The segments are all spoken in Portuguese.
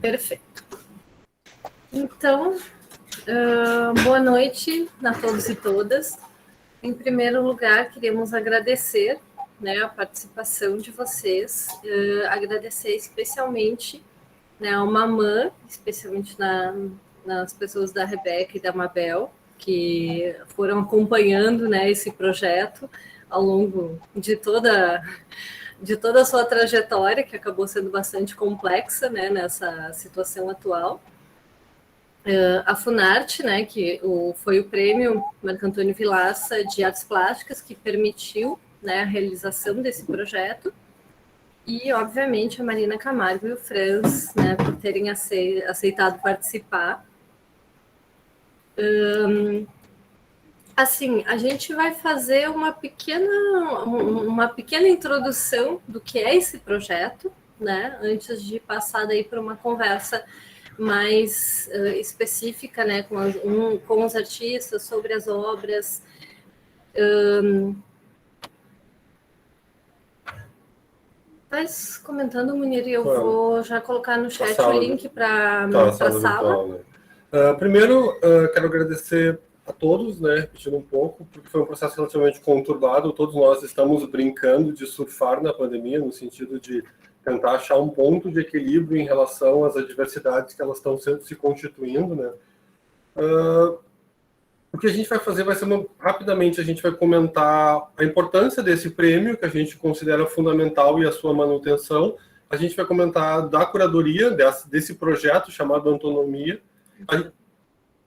Perfeito. Então, boa noite a todos e todas. Em primeiro lugar, queremos agradecer, né, a participação de vocês, agradecer especialmente, né, ao Mamã, especialmente nas pessoas da Rebeca e da Mabel, que foram acompanhando, né, esse projeto ao longo de toda a sua trajetória, que acabou sendo bastante complexa, né, nessa situação atual. A Funarte, né, que foi o prêmio Marco Antônio Vilaça de Artes Plásticas, que permitiu, né, a realização desse projeto. E, obviamente, a Marina Camargo e o Franz, né, por terem aceitado participar. Assim, a gente vai fazer uma pequena introdução do que é esse projeto, né, antes de passar daí para uma conversa mais específica, né, com os artistas sobre as obras. Mas comentando, Munir, eu vou já colocar no chat o link para a sala. Né? Primeiro, quero agradecer a todos, né, repetindo um pouco, porque foi um processo relativamente conturbado. Todos nós estamos brincando de surfar na pandemia, no sentido de tentar achar um ponto de equilíbrio em relação às adversidades que elas estão se constituindo, né? O que a gente vai fazer vai ser rapidamente, a gente vai comentar a importância desse prêmio, que a gente considera fundamental, e a sua manutenção. A gente vai comentar da curadoria desse projeto chamado Autonomia.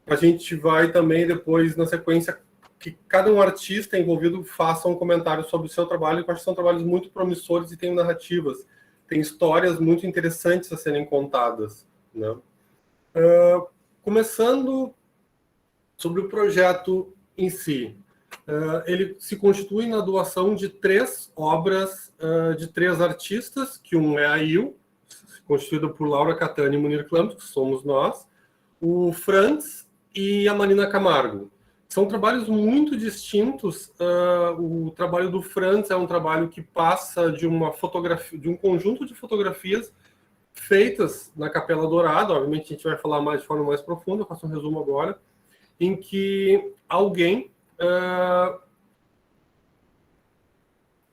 A gente vai também depois, na sequência, que cada um artista envolvido faça um comentário sobre o seu trabalho, que eu acho que são trabalhos muito promissores e tem narrativas, tem histórias muito interessantes a serem contadas, né? Começando sobre o projeto em si. Ele se constitui na doação de 3 obras de 3 artistas, que um é a Il, constituída por Laura Catani e Munir Campos, que somos nós, o Franz e a Marina Camargo. São trabalhos muito distintos. O trabalho do Franz é um trabalho que passa de uma fotografia, de um conjunto de fotografias feitas na Capela Dourada. Obviamente a gente vai falar de forma mais profunda, eu faço um resumo agora, em que alguém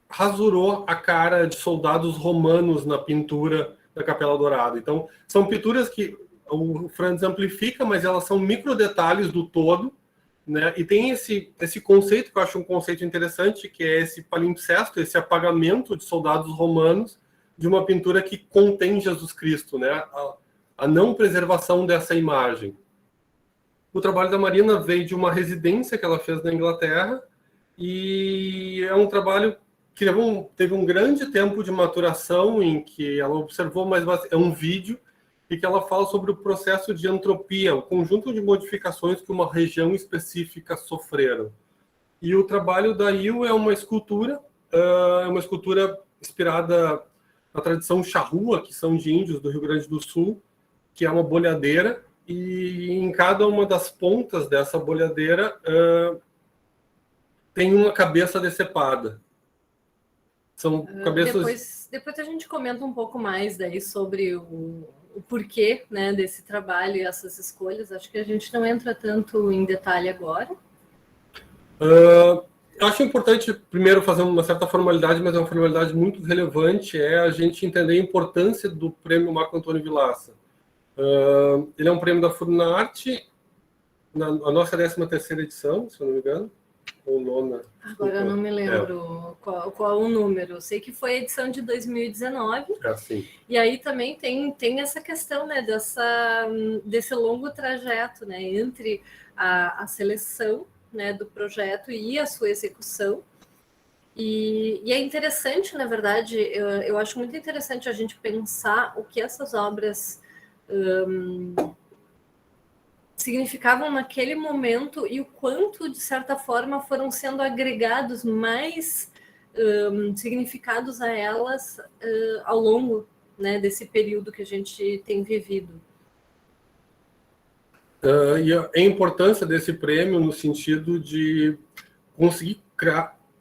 rasurou a cara de soldados romanos na pintura da Capela Dourada. Então, são pinturas que o Franz amplifica, mas elas são micro detalhes do todo, né? E tem esse conceito, que eu acho um conceito interessante, que é esse palimpsesto, esse apagamento de soldados romanos de uma pintura que contém Jesus Cristo, né? A não preservação dessa imagem. O trabalho da Marina veio de uma residência que ela fez na Inglaterra, e é um trabalho que teve um grande tempo de maturação, em que ela observou, mas é um vídeo, e que ela fala sobre o processo de entropia, o conjunto de modificações que uma região específica sofreram. E o trabalho da Il é uma escultura inspirada na tradição charrua, que são de índios do Rio Grande do Sul, que é uma bolhadeira, e em cada uma das pontas dessa bolhadeira tem uma cabeça decepada. São cabeças... Depois a gente comenta um pouco mais daí sobre o porquê, né, desse trabalho e essas escolhas. Acho que a gente não entra tanto em detalhe agora. Eu acho importante, primeiro, fazer uma certa formalidade, mas é uma formalidade muito relevante, é a gente entender a importância do prêmio Marco Antônio Vilaça. Ele é um prêmio da Funarte, a nossa 13ª edição, se eu não me engano, ou 9ª. Agora eu não me lembro qual o número. Eu sei que foi a edição de 2019. Sim. E aí também tem essa questão, né, desse longo trajeto, né, entre a seleção, né, do projeto e a sua execução. E é interessante, na verdade, eu acho muito interessante a gente pensar o que essas obras significavam naquele momento e o quanto, de certa forma, foram sendo agregados mais significados a elas ao longo, né, desse período que a gente tem vivido. E a importância desse prêmio no sentido de conseguir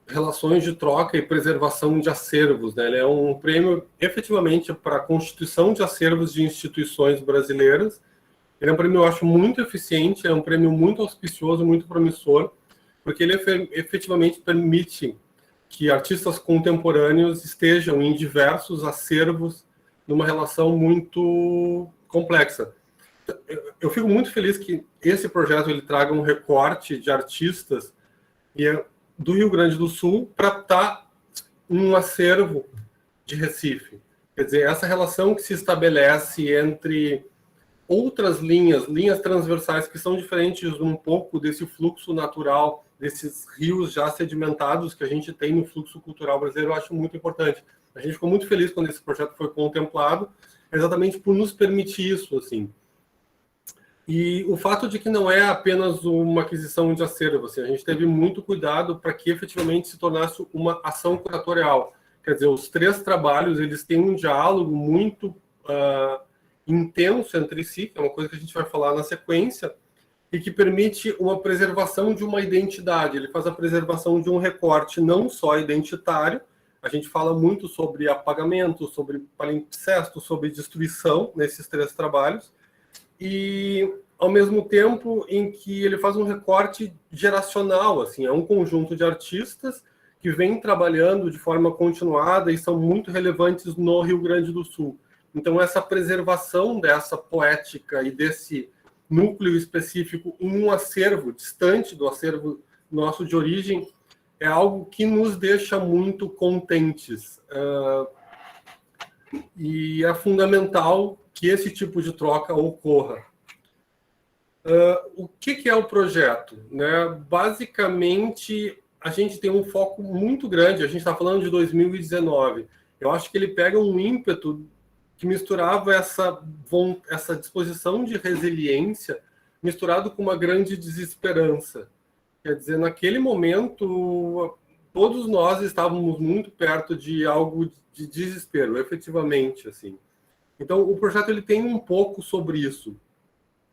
relações de troca e preservação de acervos, né? Ele é um prêmio efetivamente para a constituição de acervos de instituições brasileiras. Ele é um prêmio, eu acho, muito eficiente, é um prêmio muito auspicioso, muito promissor, porque ele efetivamente permite que artistas contemporâneos estejam em diversos acervos numa relação muito complexa. Eu fico muito feliz que esse projeto ele traga um recorte de artistas do Rio Grande do Sul para estar um acervo de Recife. Quer dizer, essa relação que se estabelece entre outras linhas transversais que são diferentes um pouco desse fluxo natural, desses rios já sedimentados que a gente tem no fluxo cultural brasileiro, eu acho muito importante. A gente ficou muito feliz quando esse projeto foi contemplado, exatamente por nos permitir isso, assim. E o fato de que não é apenas uma aquisição de acervo, assim, a gente teve muito cuidado para que efetivamente se tornasse uma ação curatorial. Quer dizer, os 3 trabalhos, eles têm um diálogo muito intenso entre si, que é uma coisa que a gente vai falar na sequência, e que permite uma preservação de uma identidade. Ele faz a preservação de um recorte não só identitário, a gente fala muito sobre apagamento, sobre palimpsesto, sobre destruição nesses 3 trabalhos, e ao mesmo tempo em que ele faz um recorte geracional, assim, é um conjunto de artistas que vem trabalhando de forma continuada e são muito relevantes no Rio Grande do Sul. Então, essa preservação dessa poética e desse núcleo específico em um acervo distante do acervo nosso de origem é algo que nos deixa muito contentes. E é fundamental que esse tipo de troca ocorra. O que é o projeto? Né? Basicamente, a gente tem um foco muito grande, a gente está falando de 2019. Eu acho que ele pega um ímpeto que misturava essa disposição de resiliência misturado com uma grande desesperança. Quer dizer, naquele momento, todos nós estávamos muito perto de algo de desespero, efetivamente, assim. Então, o projeto ele tem um pouco sobre isso.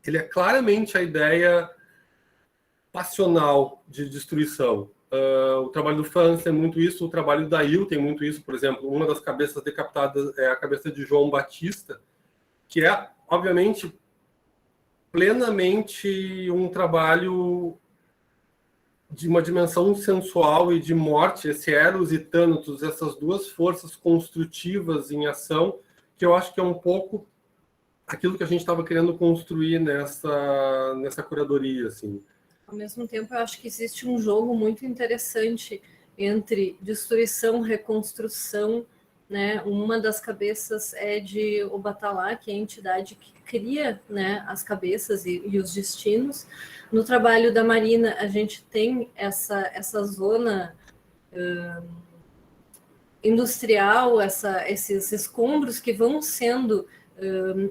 Ele é claramente a ideia passional de destruição. O trabalho do Franz tem muito isso, o trabalho da Il tem muito isso. Por exemplo, uma das cabeças decapitadas é a cabeça de João Batista, que é, obviamente, plenamente um trabalho de uma dimensão sensual e de morte, esse Eros e Thanatos, essas 2 forças construtivas em ação, que eu acho que é um pouco aquilo que a gente estava querendo construir nessa curadoria, assim. Ao mesmo tempo, eu acho que existe um jogo muito interessante entre destruição e reconstrução, né? Uma das cabeças é de Obatalá, que é a entidade que cria, né, as cabeças e os destinos. No trabalho da Marina, a gente tem essa zona industrial, esses escombros que vão sendo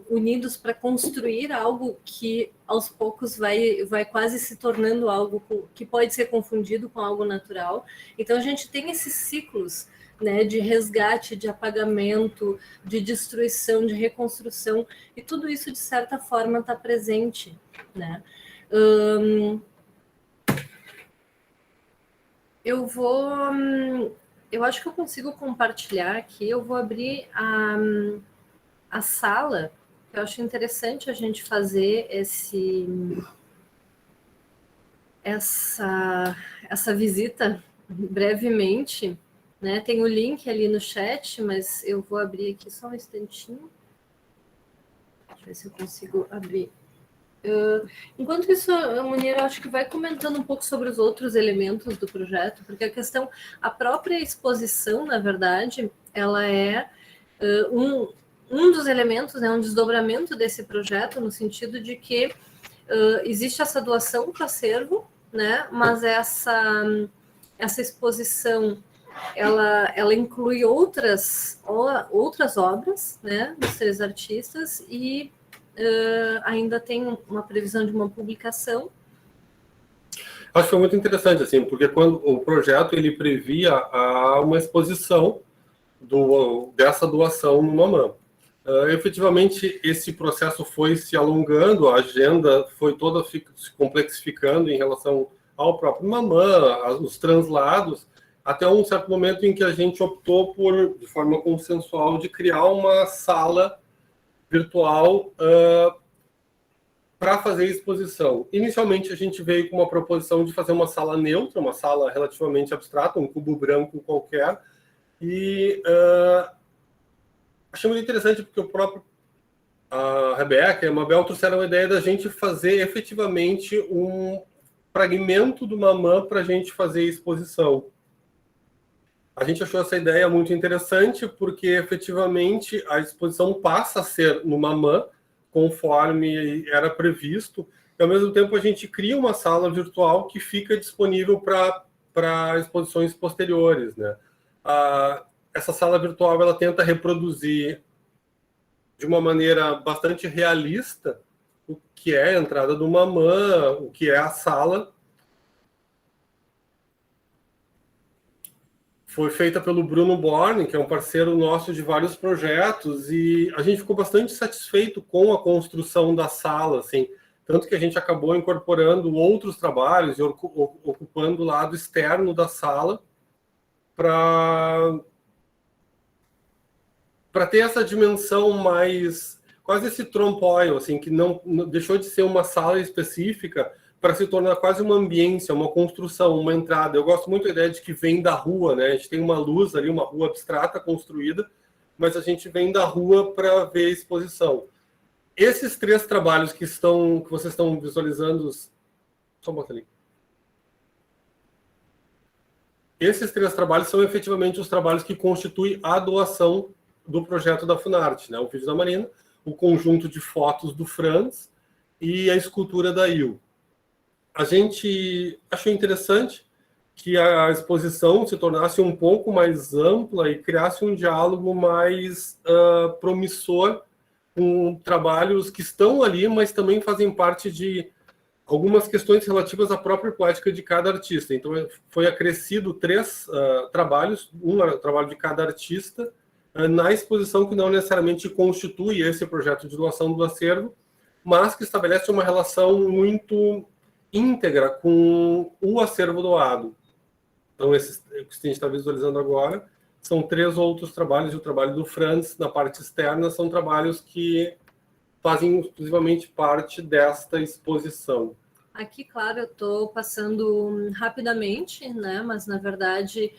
unidos para construir algo que aos poucos vai quase se tornando algo que pode ser confundido com algo natural. Então a gente tem esses ciclos, né, de resgate, de apagamento, de destruição, de reconstrução, e tudo isso de certa forma está presente, né? Eu acho que eu consigo compartilhar aqui. Eu vou abrir a sala. Eu acho interessante a gente fazer essa visita brevemente, né? Tem o link ali no chat, mas eu vou abrir aqui só um instantinho. Deixa eu ver se eu consigo abrir. Enquanto isso, a Munira, acho que vai comentando um pouco sobre os outros elementos do projeto, porque a própria exposição, na verdade, ela é um dos elementos, né, um desdobramento desse projeto, no sentido de que existe essa doação para o acervo, né, mas essa exposição ela inclui outras obras, né, dos 3 artistas, e ainda tem uma previsão de uma publicação. Acho que foi muito interessante, assim, porque quando o projeto ele previa uma exposição dessa doação no Mamã. Efetivamente, esse processo foi se alongando, a agenda foi toda se complexificando em relação ao próprio Mamã, os translados, até um certo momento em que a gente optou por, de forma consensual, de criar uma sala virtual para fazer exposição. Inicialmente, a gente veio com uma proposição de fazer uma sala neutra, uma sala relativamente abstrata, um cubo branco qualquer, e achei muito interessante porque o próprio a Rebeca e a Mabel trouxeram a ideia da gente fazer efetivamente um fragmento do Mamã para a gente fazer exposição. A gente achou essa ideia muito interessante porque efetivamente a exposição passa a ser no Mamã, conforme era previsto, e ao mesmo tempo a gente cria uma sala virtual que fica disponível para exposições posteriores, né? Essa sala virtual ela tenta reproduzir de uma maneira bastante realista o que é a entrada do Mamã, o que é a sala. Foi feita pelo Bruno Borne, que é um parceiro nosso de vários projetos, e a gente ficou bastante satisfeito com a construção da sala, assim, tanto que a gente acabou incorporando outros trabalhos e ocupando o lado externo da sala para ter essa dimensão mais quase esse trompe-l'œil, assim, que não deixou de ser uma sala específica para se tornar quase uma ambiência, uma construção, uma entrada. Eu gosto muito da ideia de que vem da rua, né? A gente tem uma luz ali, uma rua abstrata construída, mas a gente vem da rua para ver a exposição. Esses 3 trabalhos que vocês estão visualizando, só bota ali. Esses 3 trabalhos são efetivamente os trabalhos que constituem a doação do projeto da Funarte, né? O vídeo da Marina, o conjunto de fotos do Franz e a escultura da Il. A gente achou interessante que a exposição se tornasse um pouco mais ampla e criasse um diálogo mais promissor com trabalhos que estão ali, mas também fazem parte de algumas questões relativas à própria poética de cada artista. Então, foi acrescido 3 trabalhos, um trabalho de cada artista, na exposição que não necessariamente constitui esse projeto de doação do acervo, mas que estabelece uma relação muito íntegra com o acervo doado. Então, esses que a gente está visualizando agora são 3 outros trabalhos, e o trabalho do Franz, na parte externa, são trabalhos que fazem exclusivamente parte desta exposição. Aqui, claro, eu estou passando rapidamente, né? Mas, na verdade,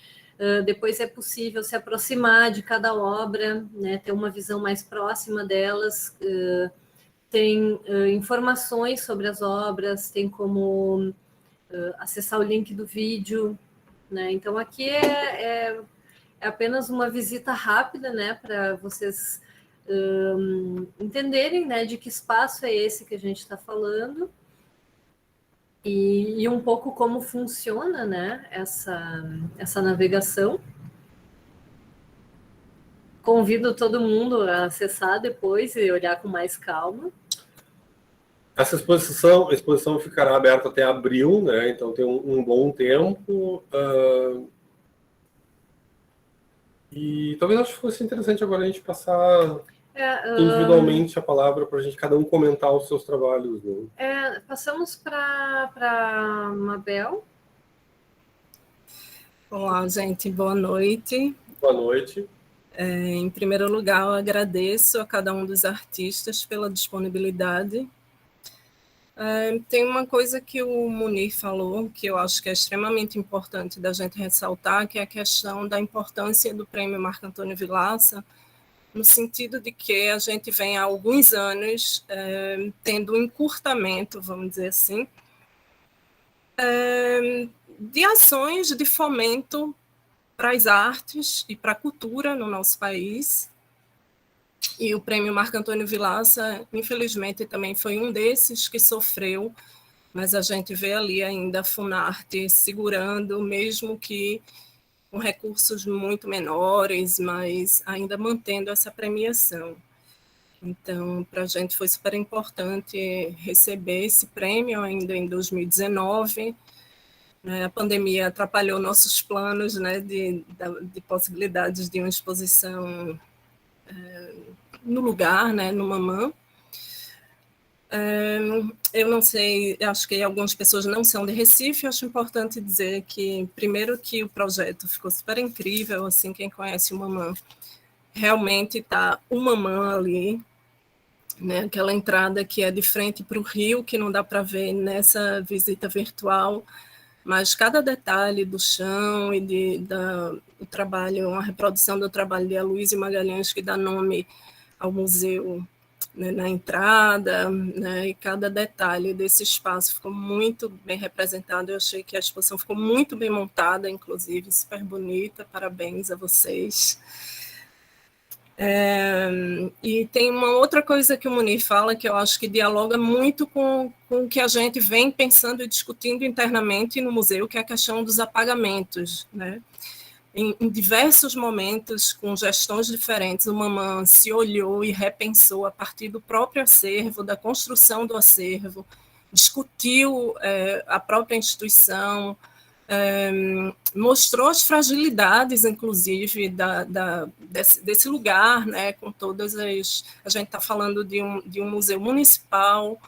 depois é possível se aproximar de cada obra, né? Ter uma visão mais próxima delas. Tem informações sobre as obras, tem como acessar o link do vídeo, né? Então, aqui é apenas uma visita rápida, né? Para vocês entenderem, né? De que espaço é esse que a gente está falando. E um pouco como funciona, né, essa navegação. Convido todo mundo a acessar depois e olhar com mais calma. Essa exposição ficará aberta até abril, né? Então tem um bom tempo. E talvez acho que fosse interessante agora a gente passar individualmente a palavra para a gente cada um comentar os seus trabalhos. Né? Passamos para Mabel. Olá, gente, boa noite. Boa noite. Em primeiro lugar, eu agradeço a cada um dos artistas pela disponibilidade. Tem uma coisa que o Munir falou, que eu acho que é extremamente importante da gente ressaltar, que é a questão da importância do Prêmio Marco Antônio Vilaça, no sentido de que a gente vem há alguns anos tendo um encurtamento, vamos dizer assim, de ações de fomento para as artes e para a cultura no nosso país. E o Prêmio Marco Antônio Vilaça, infelizmente, também foi um desses que sofreu, mas a gente vê ali ainda a Funarte segurando, mesmo que com recursos muito menores, mas ainda mantendo essa premiação. Então, para a gente foi super importante receber esse prêmio ainda em 2019. A pandemia atrapalhou nossos planos, né, de possibilidades de uma exposição no lugar, né, no Mamã. Eu não sei, acho que algumas pessoas não são de Recife, acho importante dizer que, primeiro, que o projeto ficou super incrível, assim, quem conhece o Mamã, realmente está o Mamã ali, né, aquela entrada que é de frente para o rio, que não dá para ver nessa visita virtual, mas cada detalhe do chão e do trabalho, uma reprodução do trabalho de Aloysio Magalhães, que dá nome ao museu, né, na entrada, né, e cada detalhe desse espaço ficou muito bem representado. Eu achei que a exposição ficou muito bem montada, inclusive, super bonita, parabéns a vocês. E tem uma outra coisa que o Munir fala, que eu acho que dialoga muito com o que a gente vem pensando e discutindo internamente no museu, que é a questão dos apagamentos, né? Em diversos momentos, com gestões diferentes, o Mamã se olhou e repensou a partir do próprio acervo, da construção do acervo, discutiu a própria instituição, mostrou as fragilidades, inclusive, desse lugar, né, com todas as... A gente está falando de um museu municipal,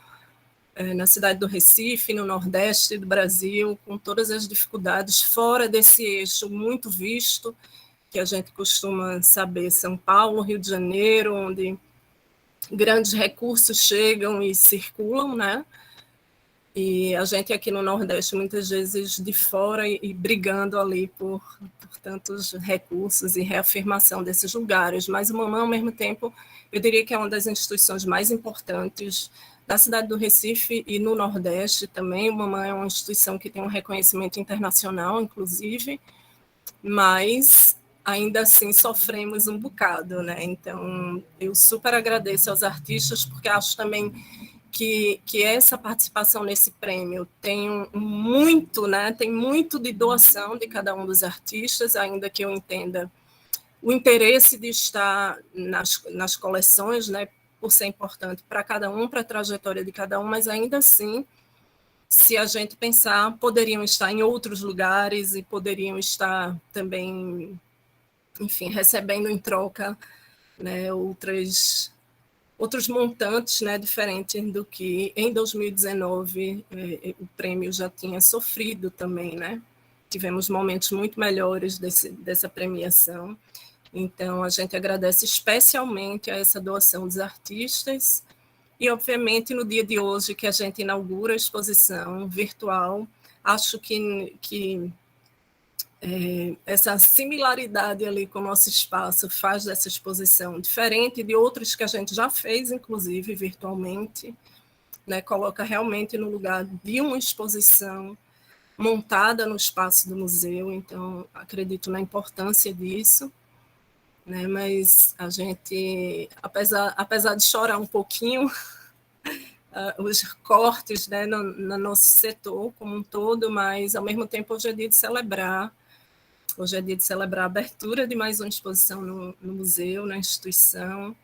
na cidade do Recife, no Nordeste do Brasil, com todas as dificuldades, fora desse eixo muito visto, que a gente costuma saber, São Paulo, Rio de Janeiro, onde grandes recursos chegam e circulam, né? E a gente aqui no Nordeste, muitas vezes de fora e brigando ali por tantos recursos e reafirmação desses lugares. Mas o Mamã, ao mesmo tempo, eu diria que é uma das instituições mais importantes da cidade do Recife e no Nordeste também. O Mamã é uma instituição que tem um reconhecimento internacional, inclusive, mas ainda assim sofremos um bocado, né? Então, eu super agradeço aos artistas, porque acho também que essa participação nesse prêmio tem muito, né? Tem muito de doação de cada um dos artistas, ainda que eu entenda o interesse de estar nas coleções, né? Por ser importante para cada um, para a trajetória de cada um, mas ainda assim, se a gente pensar, poderiam estar em outros lugares e poderiam estar também, enfim, recebendo em troca, né, outros montantes, né, diferentes do que em 2019 o prêmio já tinha sofrido também, né? Tivemos momentos muito melhores dessa premiação. Então, a gente agradece especialmente a essa doação dos artistas e, obviamente, no dia de hoje, que a gente inaugura a exposição virtual, acho que essa similaridade ali com o nosso espaço faz dessa exposição diferente de outras que a gente já fez, inclusive, virtualmente, né? Coloca realmente no lugar de uma exposição montada no espaço do museu, então, acredito na importância disso. Né, mas a gente, apesar de chorar um pouquinho, os cortes, né, no nosso setor como um todo, mas ao mesmo tempo hoje é dia de celebrar a abertura de mais uma exposição no museu, na instituição,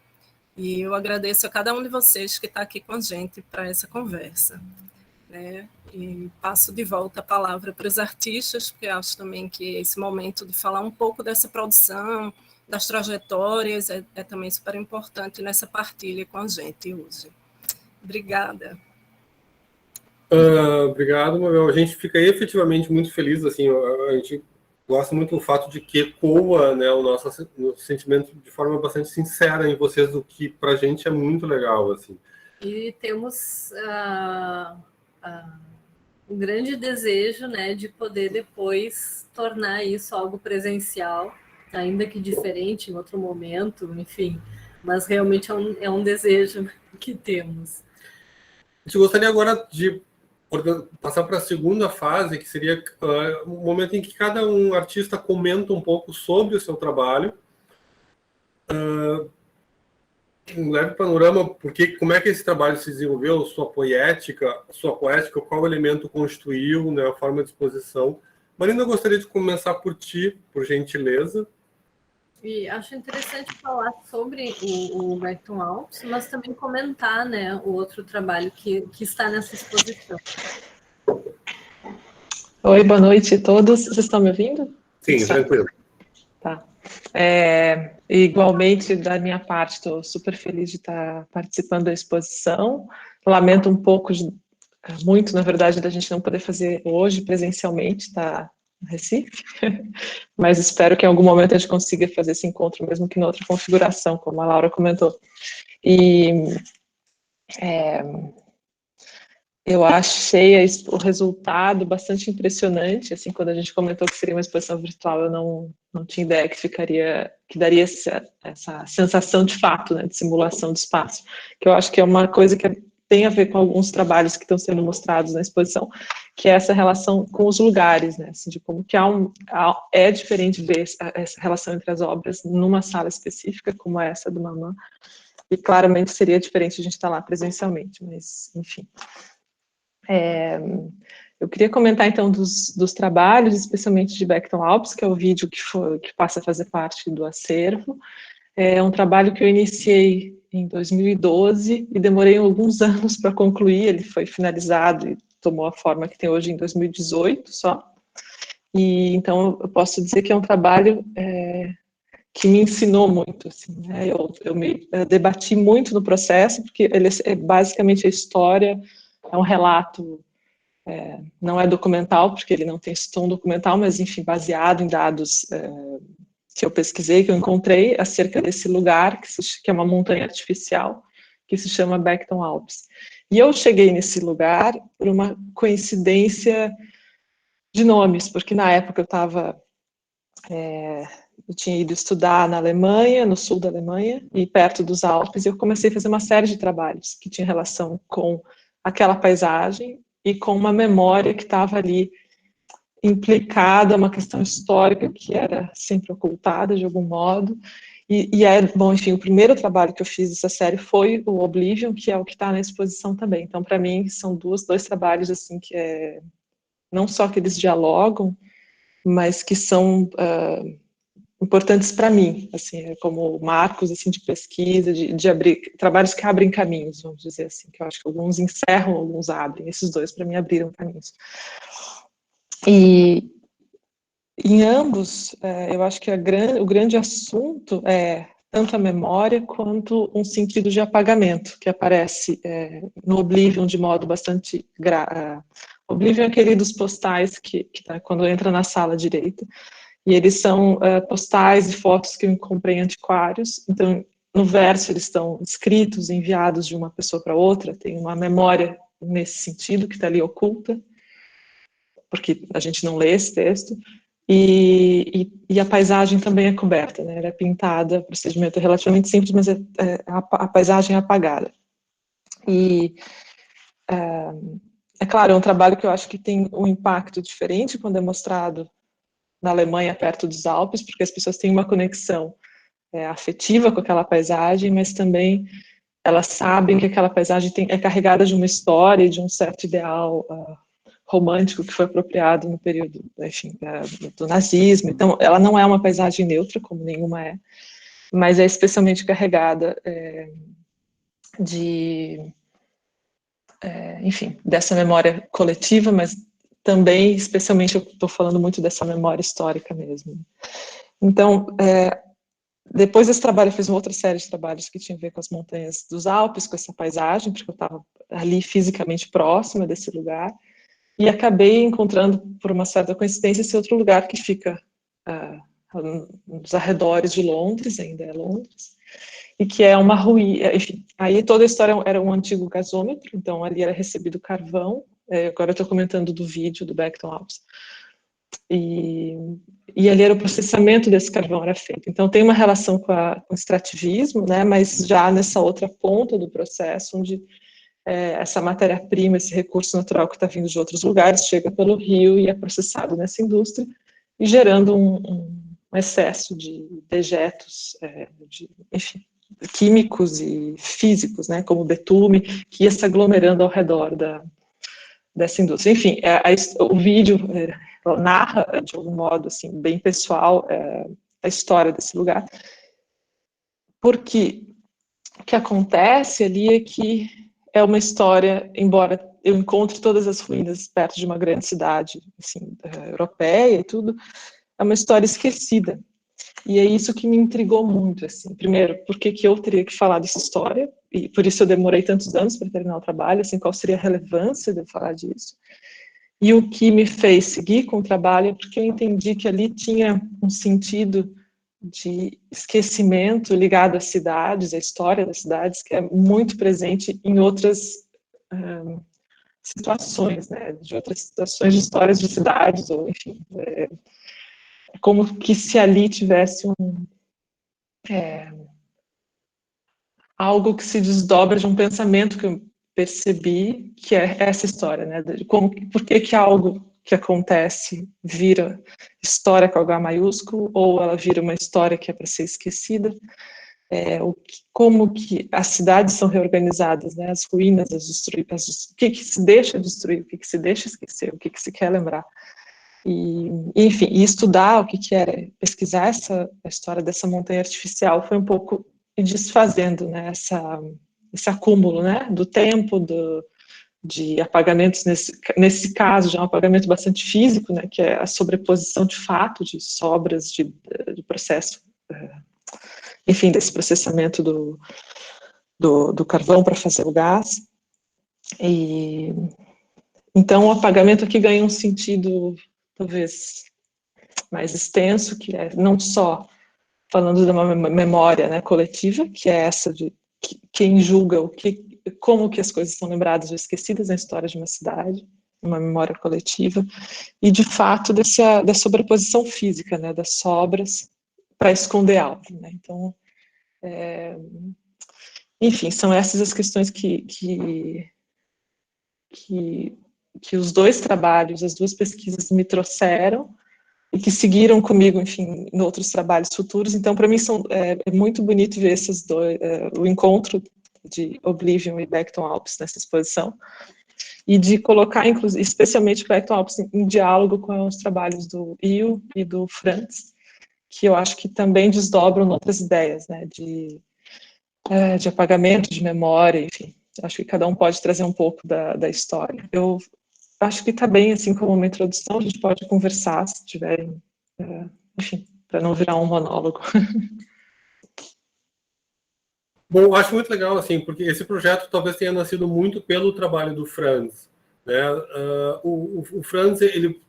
e eu agradeço a cada um de vocês que está aqui com a gente para essa conversa. Né, e passo de volta a palavra para os artistas, porque acho também que esse momento de falar um pouco dessa produção, das trajetórias, é também super importante nessa partilha com a gente hoje. Obrigada. Obrigado, Mabel. A gente fica efetivamente muito feliz, assim, a gente gosta muito do fato de que ecoa, né, o nosso sentimento de forma bastante sincera em vocês, o que para a gente é muito legal, assim. E temos um grande desejo, né, de poder depois tornar isso algo presencial, ainda que diferente em outro momento, enfim, mas realmente é um desejo que temos. A gente gostaria agora de passar para a segunda fase, que seria um momento em que cada um artista comenta um pouco sobre o seu trabalho, um leve panorama, como é que esse trabalho se desenvolveu, sua poética, qual elemento constituiu, né, a forma de exposição. Marina, eu gostaria de começar por ti, por gentileza. E acho interessante falar sobre o Humberto Alves, mas também comentar, né, o outro trabalho que está nessa exposição. Oi, boa noite a todos. Vocês estão me ouvindo? Sim, tranquilo. Tá. Igualmente, da minha parte, estou super feliz de estar participando da exposição. Lamento um pouco, muito, na verdade, da gente não poder fazer hoje presencialmente, tá, no Recife, mas espero que em algum momento a gente consiga fazer esse encontro, mesmo que em outra configuração, como a Laura comentou. E eu achei o resultado bastante impressionante, assim, quando a gente comentou que seria uma exposição virtual, eu não tinha ideia que daria essa sensação de fato, né, de simulação de espaço, que eu acho que é uma coisa que tem a ver com alguns trabalhos que estão sendo mostrados na exposição, que é essa relação com os lugares, né, assim, de como que é diferente ver essa relação entre as obras numa sala específica, como essa do Mamã, e claramente seria diferente a gente estar lá presencialmente, mas, enfim. Eu queria comentar, então, dos trabalhos, especialmente de Beckton Alpes, que é o vídeo que passa a fazer parte do acervo. É um trabalho que eu iniciei em 2012 e demorei alguns anos para concluir. Ele foi finalizado e tomou a forma que tem hoje em 2018 só. E, então, eu posso dizer que é um trabalho que me ensinou muito. Assim, né? Eu me debati muito no processo, porque ele é basicamente a história, é um relato, não é documental, porque ele não tem esse tom documental, mas, enfim, baseado em dados que eu pesquisei, que eu encontrei acerca desse lugar, que é uma montanha artificial, que se chama Beckton Alpes. E eu cheguei nesse lugar por uma coincidência de nomes, porque na época eu tinha ido estudar na Alemanha, no sul da Alemanha, e perto dos Alpes, e eu comecei a fazer uma série de trabalhos que tinha relação com aquela paisagem e com uma memória que estava ali implicada, uma questão histórica que era sempre ocultada de algum modo. Bom, enfim, o primeiro trabalho que eu fiz dessa série foi o Oblivion, que é o que está na exposição também. Então, para mim, são dois trabalhos, assim, que não só que eles dialogam, mas que são importantes para mim, assim, como marcos, assim, de pesquisa, de abrir, trabalhos que abrem caminhos, vamos dizer assim, que eu acho que alguns encerram, alguns abrem. Esses dois, para mim, abriram caminhos. E em ambos, eu acho que o grande assunto é tanto a memória quanto um sentido de apagamento, que aparece no Oblivion de modo bastante... Oblivion é aquele dos postais que tá, quando entra na sala direita, e eles são postais e fotos que eu comprei em antiquários, então no verso eles estão escritos, enviados de uma pessoa para outra, tem uma memória nesse sentido que está ali oculta, porque a gente não lê esse texto, e a paisagem também é coberta, né? Ela é pintada, o procedimento é relativamente simples, mas a paisagem é apagada. E, é claro, é um trabalho que eu acho que tem um impacto diferente quando é mostrado na Alemanha, perto dos Alpes, porque as pessoas têm uma conexão afetiva com aquela paisagem, mas também elas sabem que aquela paisagem é carregada de uma história, de um certo ideal romântico que foi apropriado no período, enfim, do nazismo. Então, ela não é uma paisagem neutra, como nenhuma é, mas é especialmente carregada enfim, dessa memória coletiva, mas também, especialmente, eu estou falando muito dessa memória histórica mesmo. Então, depois desse trabalho, eu fiz uma outra série de trabalhos que tinha a ver com as montanhas dos Alpes, com essa paisagem, porque eu estava ali fisicamente próxima desse lugar, e acabei encontrando, por uma certa coincidência, esse outro lugar que fica nos arredores de Londres, ainda é Londres, e que é uma ruína, enfim, aí toda a história era um antigo gasômetro, então ali era recebido carvão, agora eu estou comentando do vídeo do Beckton Alpes, e ali era o processamento desse carvão era feito. Então tem uma relação com o extrativismo, né, mas já nessa outra ponta do processo, onde essa matéria-prima, esse recurso natural que está vindo de outros lugares, chega pelo rio e é processado nessa indústria, e gerando um excesso de dejetos, enfim, químicos e físicos, né, como betume, que ia se aglomerando ao redor dessa indústria. Enfim, o vídeo narra, de algum modo, assim, bem pessoal, a história desse lugar, porque o que acontece ali é que é uma história, embora eu encontre todas as ruínas perto de uma grande cidade, assim, europeia e tudo, é uma história esquecida. E é isso que me intrigou muito, assim. Primeiro, por que eu teria que falar dessa história? E por isso eu demorei tantos anos para terminar o trabalho, assim, qual seria a relevância de eu falar disso? E o que me fez seguir com o trabalho é porque eu entendi que ali tinha um sentido de esquecimento ligado às cidades, à história das cidades, que é muito presente em outras situações, né, de outras situações de histórias de cidades, ou enfim, como que se ali tivesse algo que se desdobra de um pensamento que eu percebi, que é essa história, né, de como, por que algo que acontece vira história com H maiúsculo, ou ela vira uma história que é para ser esquecida, como que as cidades são reorganizadas, né, as ruínas, o que se deixa destruir, o que se deixa esquecer, o que se quer lembrar. E, enfim, e estudar o que é, pesquisar a história dessa montanha artificial foi um pouco ir desfazendo, né, esse acúmulo, né, do tempo, de apagamentos, nesse caso já é um apagamento bastante físico, né, que é a sobreposição de fato de sobras de processo, enfim, desse processamento do carvão para fazer o gás. E então o apagamento aqui ganha um sentido talvez mais extenso, que é não só falando de uma memória, né, coletiva, que é essa de quem julga como que as coisas são lembradas ou esquecidas na história de uma cidade, uma memória coletiva, e de fato da sobreposição física, né, das sobras para esconder algo, né? Então, enfim, são essas as questões que os dois trabalhos, as duas pesquisas me trouxeram e que seguiram comigo, enfim, em outros trabalhos futuros. Então, para mim, é muito bonito ver esses dois, o encontro de Oblivion e Beckton Alpes nessa exposição, e de colocar, especialmente Beckton Alpes, em diálogo com os trabalhos do Io e do Franz, que eu acho que também desdobram outras ideias, né, de apagamento, de memória, enfim. Acho que cada um pode trazer um pouco da história. Eu acho que está bem, assim, como uma introdução, a gente pode conversar, se tiverem, enfim, para não virar um monólogo. Bom, acho muito legal, assim, porque esse projeto talvez tenha nascido muito pelo trabalho do Franz, né? O Franz, ele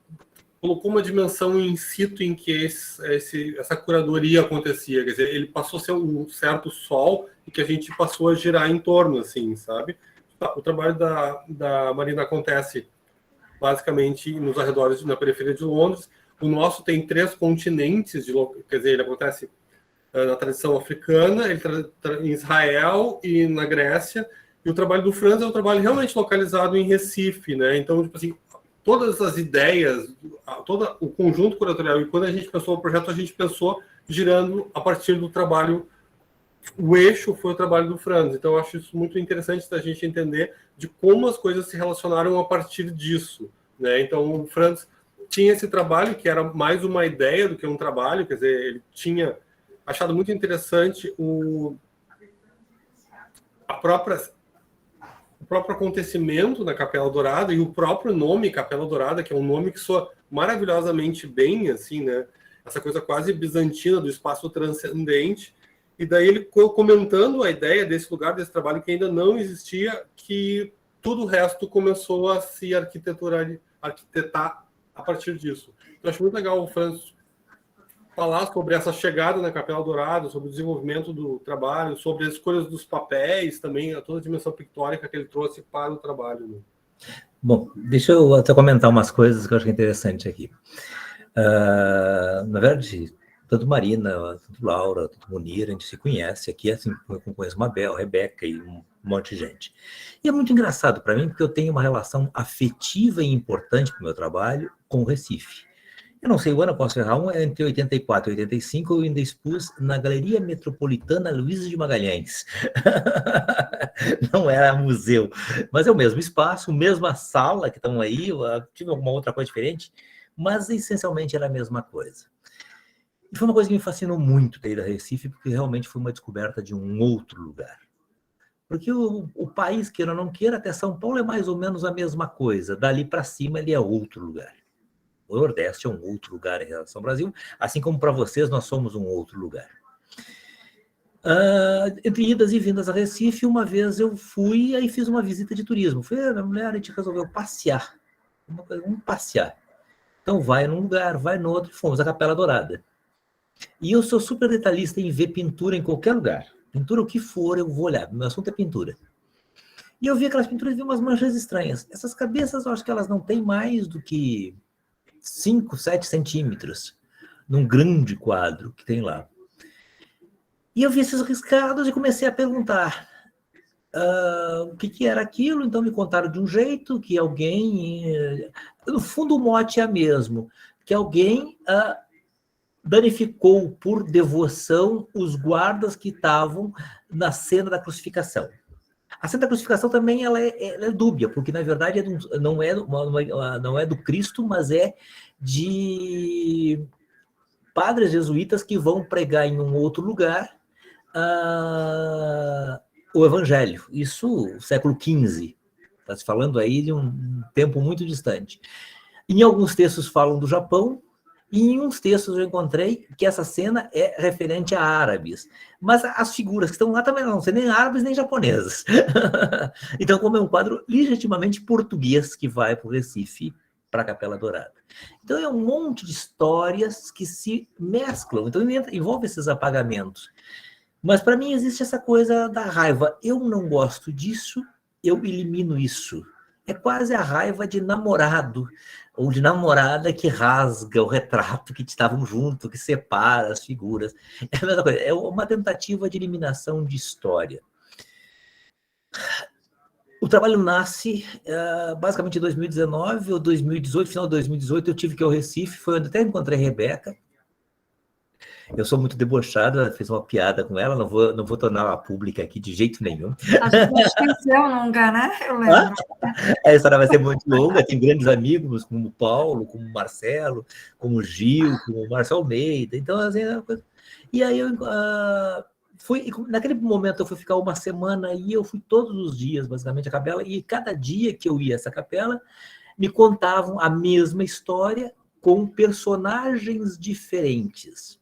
colocou uma dimensão in situ em que essa curadoria acontecia, quer dizer, ele passou a ser um certo sol e que a gente passou a girar em torno, assim, sabe? O trabalho da Marina acontece basicamente nos arredores, na periferia de Londres. O nosso tem 3 continentes, quer dizer, ele acontece na tradição africana, em Israel e na Grécia, e o trabalho do Franz é um trabalho realmente localizado em Recife, né? Então, tipo assim, todas as ideias, todo o conjunto curatorial, e quando a gente pensou o projeto, a gente pensou girando a partir do trabalho, o eixo foi o trabalho do Franz. Então, eu acho isso muito interessante da gente entender de como as coisas se relacionaram a partir disso, né? Então, o Franz tinha esse trabalho que era mais uma ideia do que um trabalho, quer dizer, ele tinha achado muito interessante o próprio acontecimento da Capela Dourada e o próprio nome Capela Dourada, que é um nome que soa maravilhosamente bem, assim, né? Essa coisa quase bizantina do espaço transcendente. E daí ele comentando a ideia desse lugar, desse trabalho que ainda não existia, que tudo o resto começou a se arquitetar a partir disso. Eu acho muito legal o Franz falar sobre essa chegada na Capela Dourada, sobre o desenvolvimento do trabalho, sobre as escolhas dos papéis também, toda a dimensão pictórica que ele trouxe para o trabalho. Né? Bom, deixa eu até comentar umas coisas que eu acho interessante aqui. Na verdade, tanto Marina, tanto Laura, tanto Munir, a gente se conhece aqui, assim, eu conheço Mabel, Rebeca e um monte de gente. E é muito engraçado para mim, porque eu tenho uma relação afetiva e importante com o meu trabalho com o Recife. Eu não sei o ano, eu posso errar, entre 84 e 85, eu ainda expus na Galeria Metropolitana Luiz de Magalhães. Não era museu, mas é o mesmo espaço, a mesma sala que estão aí, tive alguma outra coisa diferente, mas essencialmente era a mesma coisa. E foi uma coisa que me fascinou muito ter ido a Recife, porque realmente foi uma descoberta de um outro lugar. Porque o país, queira ou não queira, até São Paulo é mais ou menos a mesma coisa, dali para cima ele é outro lugar. O Nordeste é um outro lugar em relação ao Brasil, assim como para vocês nós somos um outro lugar. Entre idas e vindas a Recife, uma vez eu fui e fiz uma visita de turismo. Minha mulher, a gente resolveu passear. Vamos passear. Então vai num lugar, vai no outro, fomos à Capela Dourada. E eu sou super detalhista em ver pintura em qualquer lugar. Pintura, o que for, eu vou olhar. Meu assunto é pintura. E eu vi aquelas pinturas e vi umas manchas estranhas. Essas cabeças, eu acho que elas não têm mais do que 5, 7 centímetros num grande quadro que tem lá. E eu vi esses riscados e comecei a perguntar o que era aquilo. Então me contaram de um jeito que alguém... No fundo, o mote é o mesmo. Que alguém danificou por devoção os guardas que estavam na cena da crucificação. A cena da crucificação também ela é dúbia, porque na verdade não é do Cristo, mas é de padres jesuítas que vão pregar em um outro lugar o Evangelho. Isso, século XV. Está se falando aí de um tempo muito distante. Em alguns textos falam do Japão, e em uns textos eu encontrei que essa cena é referente a árabes. Mas as figuras que estão lá também não são nem árabes nem japonesas. Então, como é um quadro legitimamente português que vai para o Recife, para a Capela Dourada. Então, é um monte de histórias que se mesclam. Então, envolve esses apagamentos. Mas, para mim, existe essa coisa da raiva. Eu não gosto disso, eu elimino isso. É quase a raiva de namorado ou de namorada que rasga o retrato que estavam junto, que separa as figuras. É a mesma coisa, é uma tentativa de eliminação de história. O trabalho nasce basicamente em 2019 ou 2018, final de 2018, eu tive que ir ao Recife, foi onde até encontrei a Rebeca. Eu sou muito debochada, fiz uma piada com ela, não vou torná-la pública aqui de jeito nenhum. A gente esqueceu nunca, né? Eu lembro. A história vai ser muito longa, tem grandes amigos como o Paulo, como o Marcelo, como o Gil, como o Márcio Almeida, então assim, e aí eu fui, naquele momento eu fui ficar uma semana e eu fui todos os dias, basicamente, à capela, e cada dia que eu ia a essa capela, me contavam a mesma história com personagens diferentes.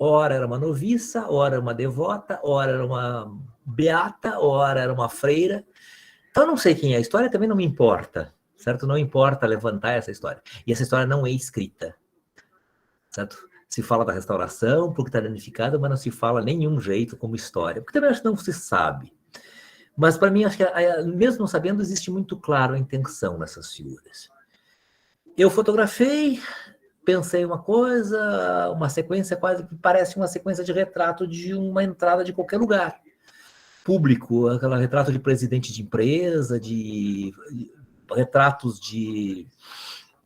Ora era uma noviça, ora era uma devota, ora era uma beata, ora era uma freira. Então, eu não sei quem é a história, também não me importa, certo? Não importa levantar essa história. E essa história não é escrita, certo? Se fala da restauração, porque está danificada, mas não se fala nenhum jeito como história, porque também acho que não se sabe. Mas, para mim, acho que, mesmo não sabendo, existe muito claro a intenção nessas figuras. Eu fotografei... Pensei uma coisa, uma sequência quase que parece uma sequência de retrato de uma entrada de qualquer lugar público, aquele retrato de presidente de empresa, de retratos de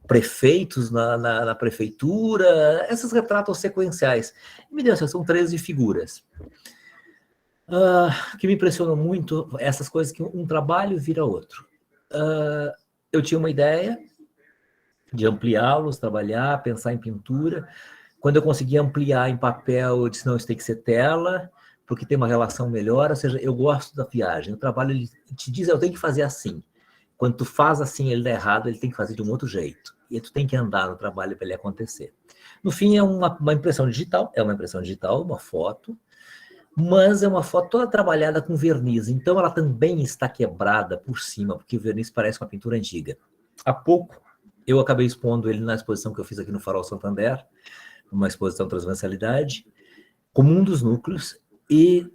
prefeitos na prefeitura, esses retratos sequenciais. E me deu assim, são 13 figuras. Que me impressionam muito, essas coisas que um trabalho vira outro. Eu tinha uma ideia de ampliá-los, trabalhar, pensar em pintura. Quando eu consegui ampliar em papel, eu disse, não, isso tem que ser tela, porque tem uma relação melhor, ou seja, eu gosto da viagem. O trabalho ele te diz, eu tenho que fazer assim. Quando tu faz assim, ele dá errado, ele tem que fazer de um outro jeito. E tu tem que andar no trabalho para ele acontecer. No fim, é uma impressão digital, uma foto, mas é uma foto toda trabalhada com verniz, então ela também está quebrada por cima, porque o verniz parece uma pintura antiga. Há pouco, eu acabei expondo ele na exposição que eu fiz aqui no Farol Santander, uma exposição Transversalidade, como um dos núcleos, e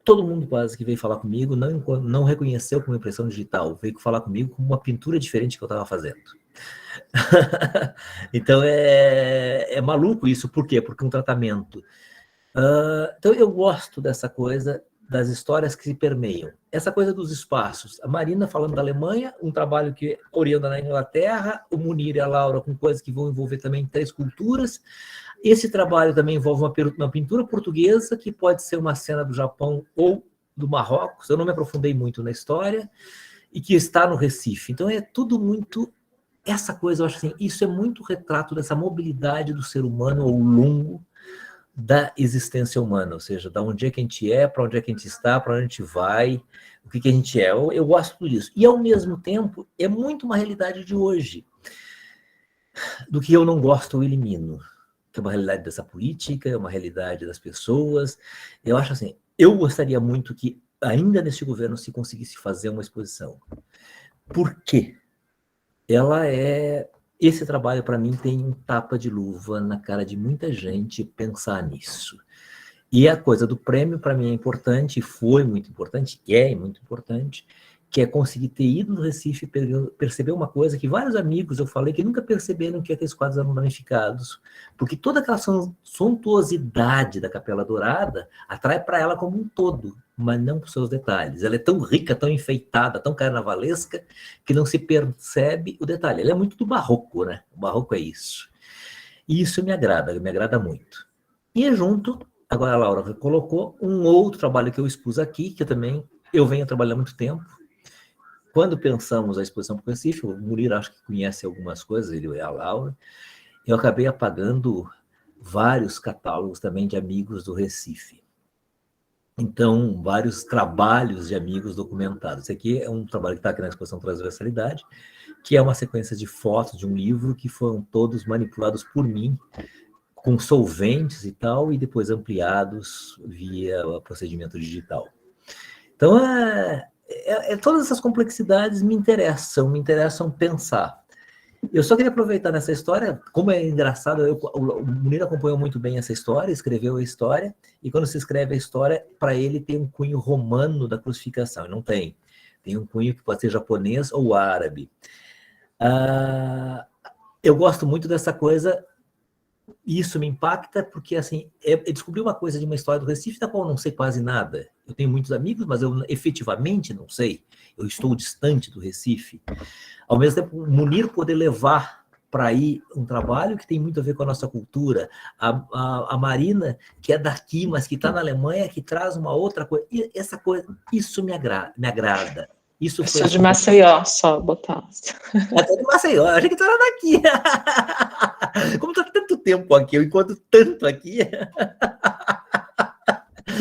todo mundo quase que veio falar comigo não reconheceu como impressão digital, veio falar comigo como uma pintura diferente que eu estava fazendo. Então é maluco isso, por quê? Porque um tratamento. Então eu gosto dessa coisa das histórias que se permeiam. Essa coisa dos espaços. A Marina falando da Alemanha, um trabalho que orienta na Inglaterra, o Munir e a Laura com coisas que vão envolver também 3 culturas. Esse trabalho também envolve uma pintura portuguesa, que pode ser uma cena do Japão ou do Marrocos, eu não me aprofundei muito na história, e que está no Recife. Então é tudo muito... Essa coisa, eu acho assim, isso é muito retrato dessa mobilidade do ser humano ao longo da existência humana, ou seja, da onde é que a gente é, para onde é que a gente está, para onde a gente vai, o que a gente é. Eu gosto disso. E, ao mesmo tempo, é muito uma realidade de hoje. do que eu não gosto ou elimino, que é uma realidade dessa política, é uma realidade das pessoas. Eu acho assim, eu gostaria muito que ainda neste governo se conseguisse fazer uma exposição. Por quê? Esse trabalho, para mim, tem um tapa de luva na cara de muita gente pensar nisso. E a coisa do prêmio, para mim, é importante, foi muito importante, é muito importante, que é conseguir ter ido no Recife e perceber uma coisa que vários amigos eu falei que nunca perceberam, que aqueles quadros eram danificados. Porque toda aquela suntuosidade da Capela Dourada atrai para ela como um todo, mas não por seus detalhes. Ela é tão rica, tão enfeitada, tão carnavalesca, que não se percebe o detalhe. Ela é muito do barroco, né? O barroco é isso. E isso me agrada muito. E junto, agora a Laura colocou um outro trabalho que eu expus aqui, que eu venho trabalhando há muito tempo. Quando pensamos a exposição para o Recife, o Munir acho que conhece algumas coisas, ele e a Laura, eu acabei apagando vários catálogos também de amigos do Recife. Então, vários trabalhos de amigos documentados. Esse aqui é um trabalho que está aqui na exposição Transversalidade, que é uma sequência de fotos de um livro que foram todos manipulados por mim, com solventes e tal, e depois ampliados via o procedimento digital. Então, todas essas complexidades me interessam pensar. Eu só queria aproveitar nessa história, como é engraçado, o Munir acompanhou muito bem essa história, escreveu a história, e quando se escreve a história, para ele tem um cunho romano da crucificação, e não tem. Tem um cunho que pode ser japonês ou árabe. Eu gosto muito dessa coisa. Isso me impacta porque, assim, eu descobri uma coisa de uma história do Recife da qual eu não sei quase nada. Eu tenho muitos amigos, mas eu efetivamente não sei. Eu estou distante do Recife. Ao mesmo tempo, o Munir poder levar para aí um trabalho que tem muito a ver com a nossa cultura. A Marina, que é daqui, mas que está na Alemanha, que traz uma outra coisa. E essa coisa, isso me agrada. Isso foi de Maceió, só botar. Até de Maceió, eu achei que tu era daqui. Como tu há tanto tempo aqui, eu encontro tanto aqui.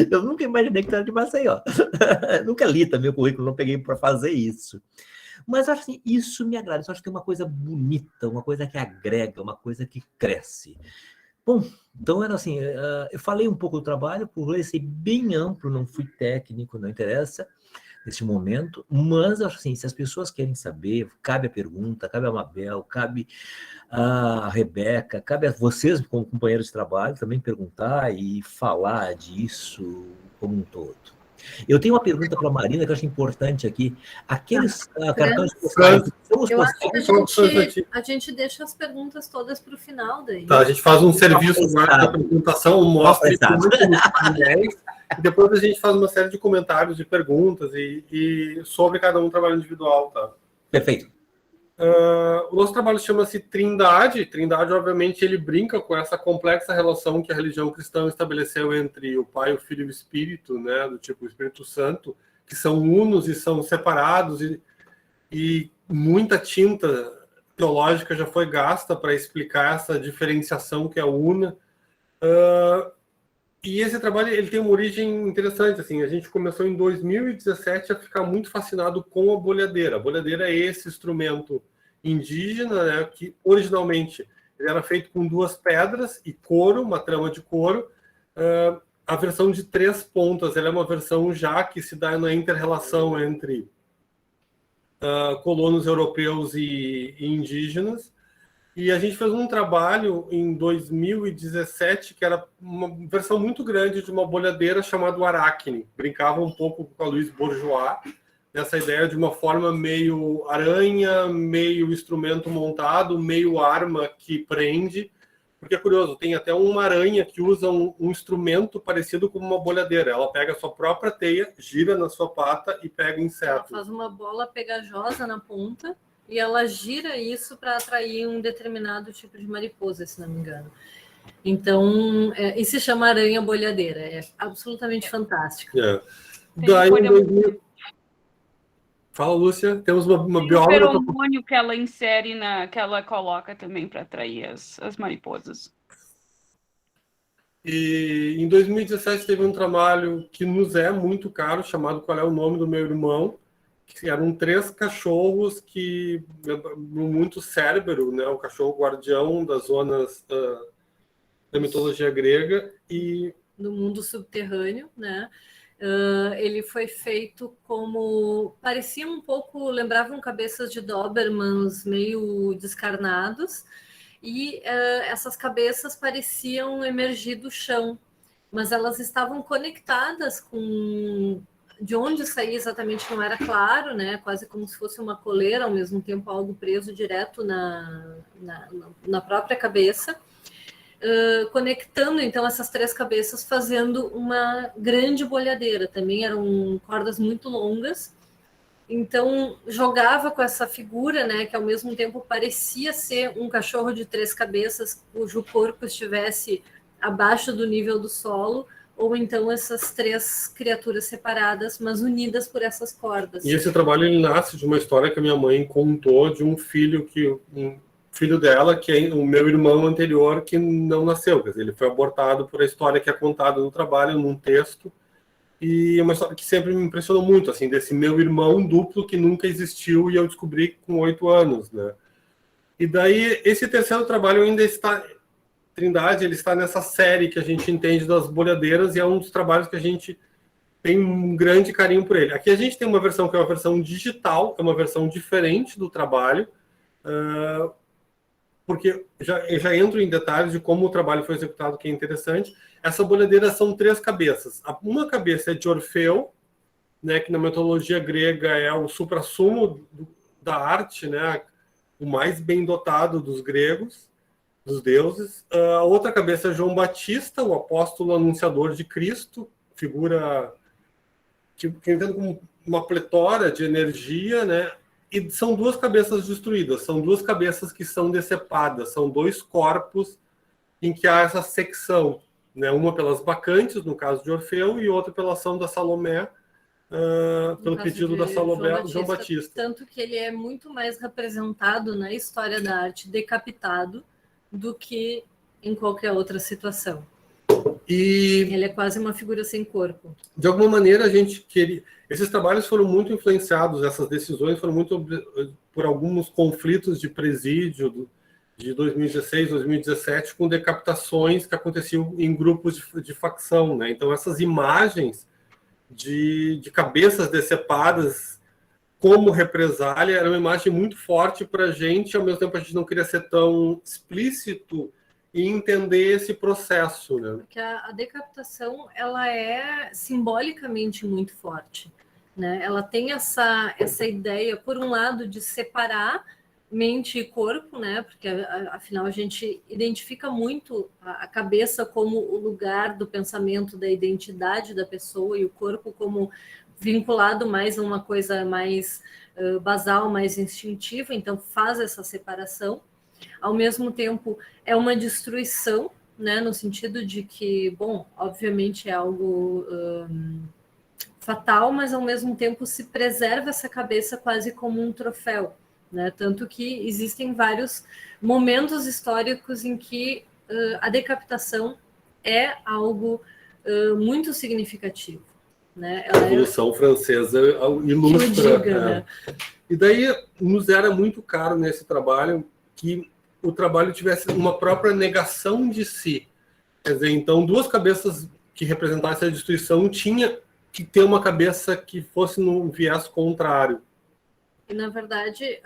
Eu nunca imaginei que tu era de Maceió. Nunca li também o currículo, não peguei para fazer isso. Mas acho assim, isso me agrada. Eu acho que tem uma coisa bonita, uma coisa que agrega, uma coisa que cresce. Bom, então era assim, eu falei um pouco do trabalho, por ser bem amplo, não fui técnico, não interessa nesse momento, mas assim, se as pessoas querem saber, cabe a pergunta, cabe a Mabel, cabe a Rebeca, cabe a vocês como companheiros de trabalho também perguntar e falar disso como um todo. Eu tenho uma pergunta para a Marina que eu acho importante aqui. Aqueles cartões postais são os postais? A gente deixa as perguntas todas para o final daí. Tá, a gente faz um serviço da apresentação, mostra e depois a gente faz uma série de comentários, de perguntas e sobre cada um trabalho individual, tá? Perfeito. O nosso trabalho chama-se Trindade. Trindade, obviamente, ele brinca com essa complexa relação que a religião cristã estabeleceu entre o Pai, o Filho e o Espírito, né, do tipo o Espírito Santo, que são unos e são separados, e muita tinta teológica já foi gasta para explicar essa diferenciação que é una. E esse trabalho ele tem uma origem interessante. Assim, a gente começou em 2017 a ficar muito fascinado com a bolhadeira. A bolhadeira é esse instrumento indígena, né, que originalmente ele era feito com 2 pedras e couro, uma trama de couro. A versão de 3 pontas ela é uma versão já que se dá na inter-relação entre colonos europeus e indígenas. E a gente fez um trabalho em 2017 que era uma versão muito grande de uma bolhadeira chamada Aracne. Brincava um pouco com a Louise Bourgeois, nessa ideia de uma forma meio aranha, meio instrumento montado, meio arma que prende. Porque é curioso, tem até uma aranha que usa um instrumento parecido com uma bolhadeira. Ela pega a sua própria teia, gira na sua pata e pega insetos. Ela faz uma bola pegajosa na ponta e ela gira isso para atrair um determinado tipo de mariposa, se não me engano. Então, e se chama aranha bolhadeira. É absolutamente fantástico. Daí, em 2000... Fala, Lúcia. Temos uma bióloga... O feromônio que ela insere, que ela coloca também para atrair as mariposas. E em 2017 teve um trabalho que nos é muito caro, chamado Qual é o Nome do Meu Irmão, que eram 3 cachorros que, muito Cérbero, né, o cachorro guardião das zonas da mitologia grega e do mundo subterrâneo, né? Ele foi feito como... parecia um pouco... lembravam cabeças de Dobermans meio descarnados, e essas cabeças pareciam emergir do chão, mas elas estavam conectadas com... de onde saía exatamente não era claro, né? Quase como se fosse uma coleira, ao mesmo tempo algo preso direto na própria cabeça. Conectando então essas 3 cabeças, fazendo uma grande bolhadeira. Também eram cordas muito longas, então jogava com essa figura, né, que ao mesmo tempo parecia ser um cachorro de 3 cabeças, cujo corpo estivesse abaixo do nível do solo, ou então essas 3 criaturas separadas, mas unidas por essas cordas. E esse trabalho ele nasce de uma história que a minha mãe contou de um filho dela, que é o meu irmão anterior, que não nasceu. Quer dizer, ele foi abortado por a história que é contada no trabalho, num texto. E é uma história que sempre me impressionou muito, assim, desse meu irmão duplo que nunca existiu e eu descobri com 8 anos, né? E daí, esse terceiro trabalho ainda está... Trindade, ele está nessa série que a gente entende das bolhadeiras e é um dos trabalhos que a gente tem um grande carinho por ele. Aqui a gente tem uma versão que é uma versão digital, é uma versão diferente do trabalho, porque já entro em detalhes de como o trabalho foi executado, que é interessante. Essa bolhadeira são 3 cabeças. Uma cabeça é de Orfeu, né, que na mitologia grega é o suprassumo da arte, né, o mais bem dotado dos gregos, dos deuses. A outra cabeça é João Batista, o apóstolo anunciador de Cristo, figura que entendo como uma pletora de energia, né? E são 2 cabeças destruídas, são 2 cabeças que são decepadas, são 2 corpos em que há essa secção, né? Uma pelas bacantes, no caso de Orfeu, e outra pela ação da Salomé, pelo pedido da Salomé, João Batista. Tanto que ele é muito mais representado na história da arte decapitado do que em qualquer outra situação. E ele é quase uma figura sem corpo. De alguma maneira, a gente queria... Esses trabalhos foram muito influenciados, essas decisões foram muito por alguns conflitos de presídio de 2016, 2017, com decapitações que aconteciam em grupos de facção, né? Então, essas imagens de cabeças decepadas como represália era uma imagem muito forte para a gente, ao mesmo tempo a gente não queria ser tão explícito e entender esse processo, né? Porque a decapitação, ela é simbolicamente muito forte, né? Ela tem essa ideia, por um lado, de separar mente e corpo, né? Porque afinal a gente identifica muito a cabeça como o lugar do pensamento, da identidade da pessoa, e o corpo como vinculado mais a uma coisa mais basal, mais instintiva, então faz essa separação. Ao mesmo tempo, é uma destruição, né, no sentido de que, bom, obviamente é algo fatal, mas ao mesmo tempo se preserva essa cabeça quase como um troféu, né? Tanto que existem vários momentos históricos em que a decapitação é algo muito significativo, né? A Revolução Francesa ilustra. Diga, né? E daí nos era muito caro nesse trabalho que o trabalho tivesse uma própria negação de si. Quer dizer, então, 2 cabeças que representassem a destruição tinha que ter uma cabeça que fosse no viés contrário. E, na verdade,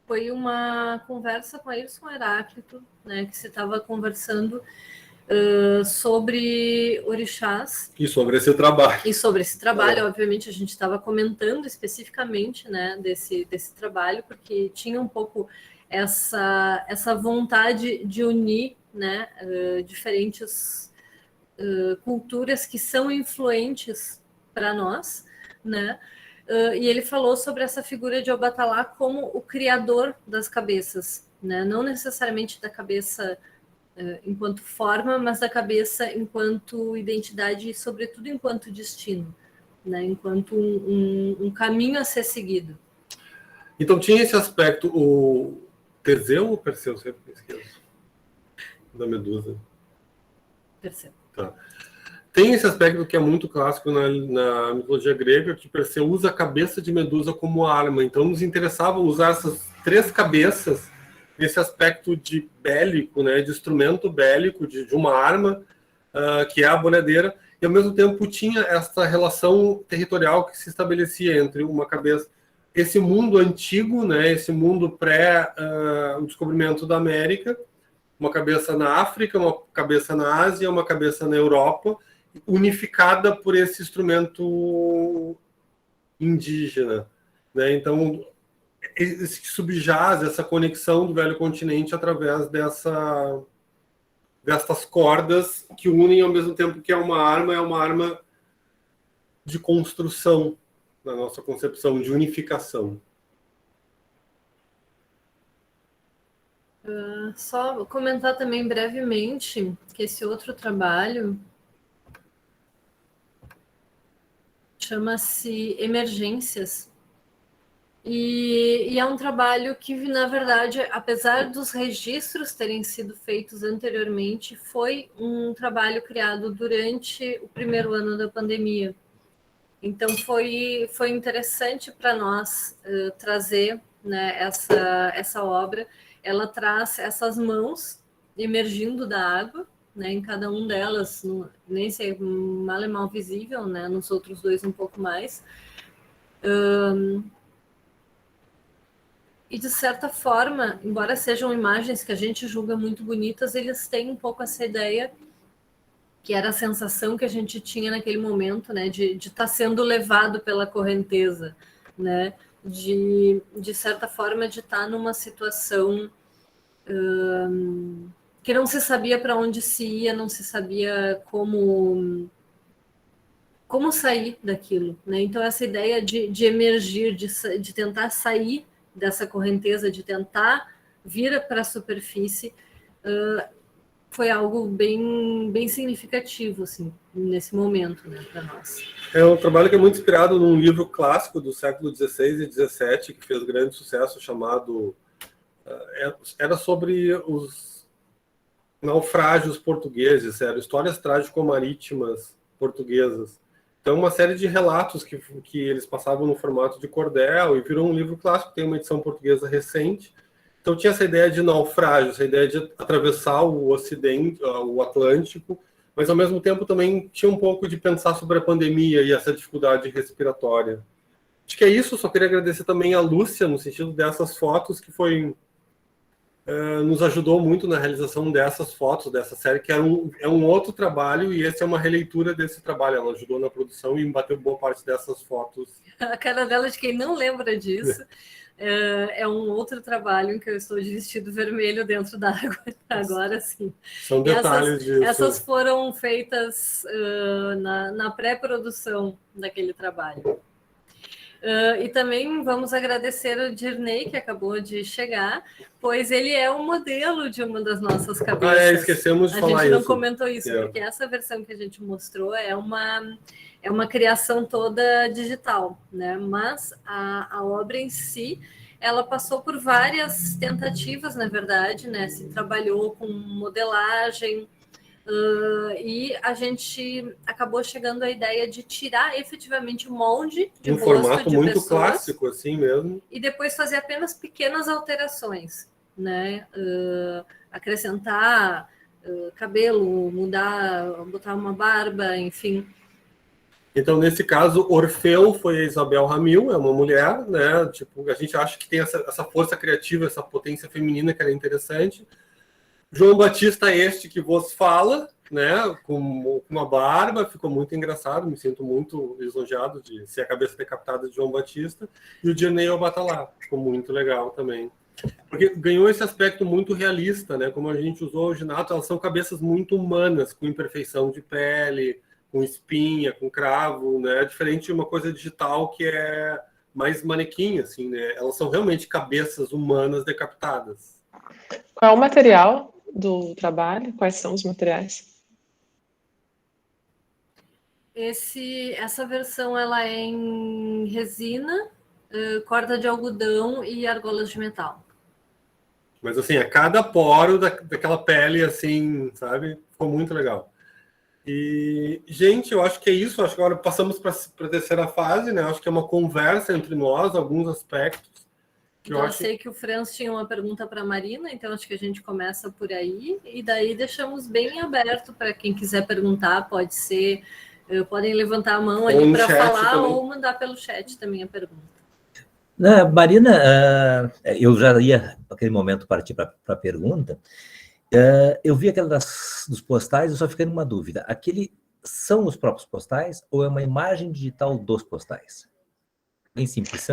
foi uma conversa com Ayrton Heráclito, né, que se estava conversando sobre orixás. E sobre esse trabalho. E sobre esse trabalho, obviamente, a gente estava comentando especificamente, né, desse trabalho, porque tinha um pouco essa vontade de unir, né, diferentes culturas que são influentes para nós, né? E ele falou sobre essa figura de Obatalá como o criador das cabeças, né? Não necessariamente da cabeça enquanto forma, mas da cabeça enquanto identidade e, sobretudo, enquanto destino, né? Enquanto um caminho a ser seguido. Então tinha esse aspecto, o Teseu ou Perseu? Sempre esqueço. Da Medusa. Perseu. Tá. tem esse aspecto que é muito clássico na mitologia grega, que Perseu usa a cabeça de Medusa como arma. Então nos interessava usar essas 3 cabeças nesse aspecto de bélico, né, de instrumento bélico, de uma arma, que é a boleadeira, e ao mesmo tempo tinha essa relação territorial que se estabelecia entre uma cabeça, esse mundo antigo, né, esse mundo pré o descobrimento da América, uma cabeça na África, uma cabeça na Ásia, uma cabeça na Europa, unificada por esse instrumento indígena, né? Então, esse subjaz, essa conexão do velho continente através dessas cordas que unem ao mesmo tempo que é uma arma de construção, na nossa concepção, de unificação. Só comentar também brevemente que esse outro trabalho chama-se Emergências, e é um trabalho que, na verdade, apesar dos registros terem sido feitos anteriormente, foi um trabalho criado durante o primeiro ano da pandemia. Então, foi interessante para nós trazer, né, essa obra. Ela traz essas mãos emergindo da água, né, em cada um delas, nem sei, mal e mal visível, né, nos outros 2 um pouco mais. E, de certa forma, embora sejam imagens que a gente julga muito bonitas, eles têm um pouco essa ideia, que era a sensação que a gente tinha naquele momento, né, de estar sendo levado pela correnteza, né, de certa forma, de estar numa situação que não se sabia para onde se ia, não se sabia como sair daquilo, né? Então, essa ideia de emergir, de tentar sair dessa correnteza, de tentar vir para a superfície, foi algo bem significativo, assim, nesse momento, né, para nós. É um trabalho que é muito inspirado num livro clássico do século XVI e XVII, que fez grande sucesso, chamado... Era sobre os naufrágios portugueses, histórias trágico-marítimas portuguesas. Então, uma série de relatos que eles passavam no formato de cordel e virou um livro clássico, tem uma edição portuguesa recente. Então, tinha essa ideia de naufrágio, essa ideia de atravessar o Ocidente, o Atlântico, mas, ao mesmo tempo, também tinha um pouco de pensar sobre a pandemia e essa dificuldade respiratória. Acho que é isso, só queria agradecer também a Lúcia, no sentido dessas fotos, que nos ajudou muito na realização dessas fotos, dessa série, que é um outro trabalho, e esse é uma releitura desse trabalho. Ela ajudou na produção e bateu boa parte dessas fotos. A cara dela, de quem não lembra disso, é um outro trabalho em que eu estou de vestido vermelho dentro d'água, agora sim. São detalhes disso. Essas foram feitas na pré-produção daquele trabalho. E também vamos agradecer ao Dirney, que acabou de chegar, pois ele é o modelo de uma das nossas cabeças. Esquecemos de falar isso. A gente não comentou isso, porque essa versão que a gente mostrou é uma criação toda digital, né? Mas a obra em si, ela passou por várias tentativas, na verdade, né? Se trabalhou com modelagem, e a gente acabou chegando à ideia de tirar efetivamente o molde de rosto formato de muito pessoas, clássico, assim mesmo, e depois fazer apenas pequenas alterações, né? Acrescentar cabelo, mudar, botar uma barba, enfim. Então, nesse caso, Orfeu foi a Isabel Ramil, é uma mulher, né? Tipo, a gente acha que tem essa força criativa, essa potência feminina que era interessante. João Batista, este que vos fala, né, com uma barba, ficou muito engraçado, me sinto muito lisonjeado de ser a cabeça decapitada de João Batista, e o Dirney Obatalá, ficou muito legal também. Porque ganhou esse aspecto muito realista, né, como a gente usou hoje, elas são cabeças muito humanas, com imperfeição de pele, com espinha, com cravo, né, diferente de uma coisa digital que é mais manequim, assim, né, elas são realmente cabeças humanas decapitadas. Qual é o material do trabalho? Quais são os materiais? Essa versão ela é em resina, corda de algodão e argolas de metal. Mas assim, a cada poro daquela pele, assim, sabe? Ficou muito legal. E, gente, eu acho que é isso. Acho que agora passamos para a terceira fase, né? Acho que é uma conversa entre nós, alguns aspectos. Que eu sei que o Franz tinha uma pergunta para a Marina, então acho que a gente começa por aí, e daí deixamos bem aberto para quem quiser perguntar, pode ser, podem levantar a mão ali para falar também, ou mandar pelo chat também a pergunta. Marina, eu já ia, naquele momento, partir para a pergunta. Eu vi aquela dos postais, eu só fiquei numa dúvida. Aquele são os próprios postais ou é uma imagem digital dos postais? Bem simples.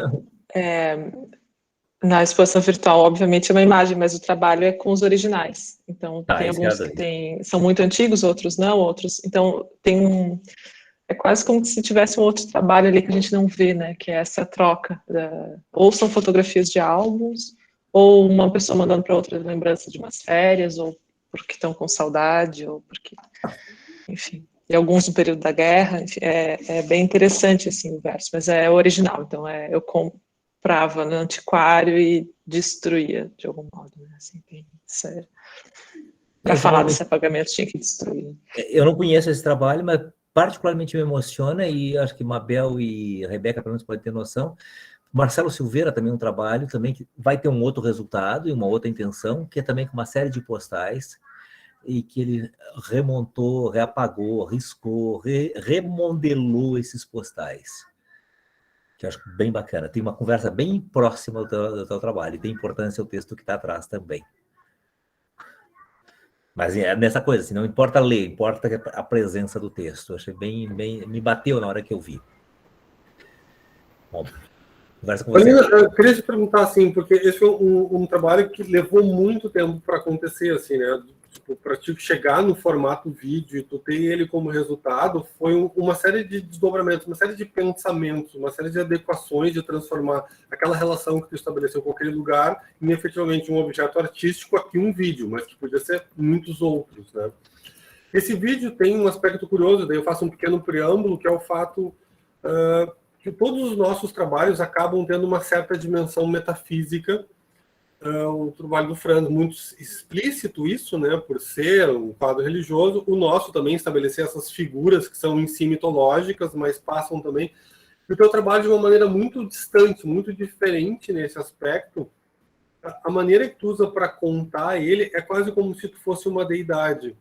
Na exposição virtual, obviamente, é uma imagem, mas o trabalho é com os originais. Então, tem alguns que são muito antigos, outros não, outros... Então, é quase como se tivesse um outro trabalho ali que a gente não vê, né? Que é essa troca. Ou são fotografias de álbuns, ou uma pessoa mandando para outra lembrança de umas férias, ou porque estão com saudade, ou porque... Enfim, e alguns no período da guerra. Enfim, é bem interessante, assim, o verso, mas é original. Então, eu comprava no antiquário e destruía, de algum modo, né? Assim, para falar desse apagamento, tinha que destruir. Eu não conheço esse trabalho, mas particularmente me emociona, e acho que Mabel e Rebeca, pelo menos, podem ter noção. Marcelo Silveira também um trabalho também que vai ter um outro resultado e uma outra intenção, que é também com uma série de postais, e que ele remontou, reapagou, riscou, remodelou esses postais, que eu acho bem bacana. Tem uma conversa bem próxima do teu trabalho, e tem importância o texto que está atrás também. Mas é nessa coisa, assim, não importa ler, importa a presença do texto. Eu achei bem, me bateu na hora que eu vi. Bom, conversa com você. Eu queria te perguntar, assim, porque esse foi um trabalho que levou muito tempo para acontecer, assim, né? Tipo, para te chegar no formato vídeo e tu ter ele como resultado, foi uma série de desdobramentos, uma série de pensamentos, uma série de adequações, de transformar aquela relação que tu estabeleceu com aquele lugar em efetivamente um objeto artístico, aqui um vídeo, mas que podia ser muitos outros, né? Esse vídeo tem um aspecto curioso, daí eu faço um pequeno preâmbulo, que é o fato que todos os nossos trabalhos acabam tendo uma certa dimensão metafísica. O trabalho do Franz, muito explícito isso, né, por ser um quadro religioso. O nosso também estabelecer essas figuras que são em si mitológicas, mas passam também. E o teu trabalho de uma maneira muito distante, muito diferente nesse aspecto. A maneira que tu usa para contar ele é quase como se tu fosse uma deidade.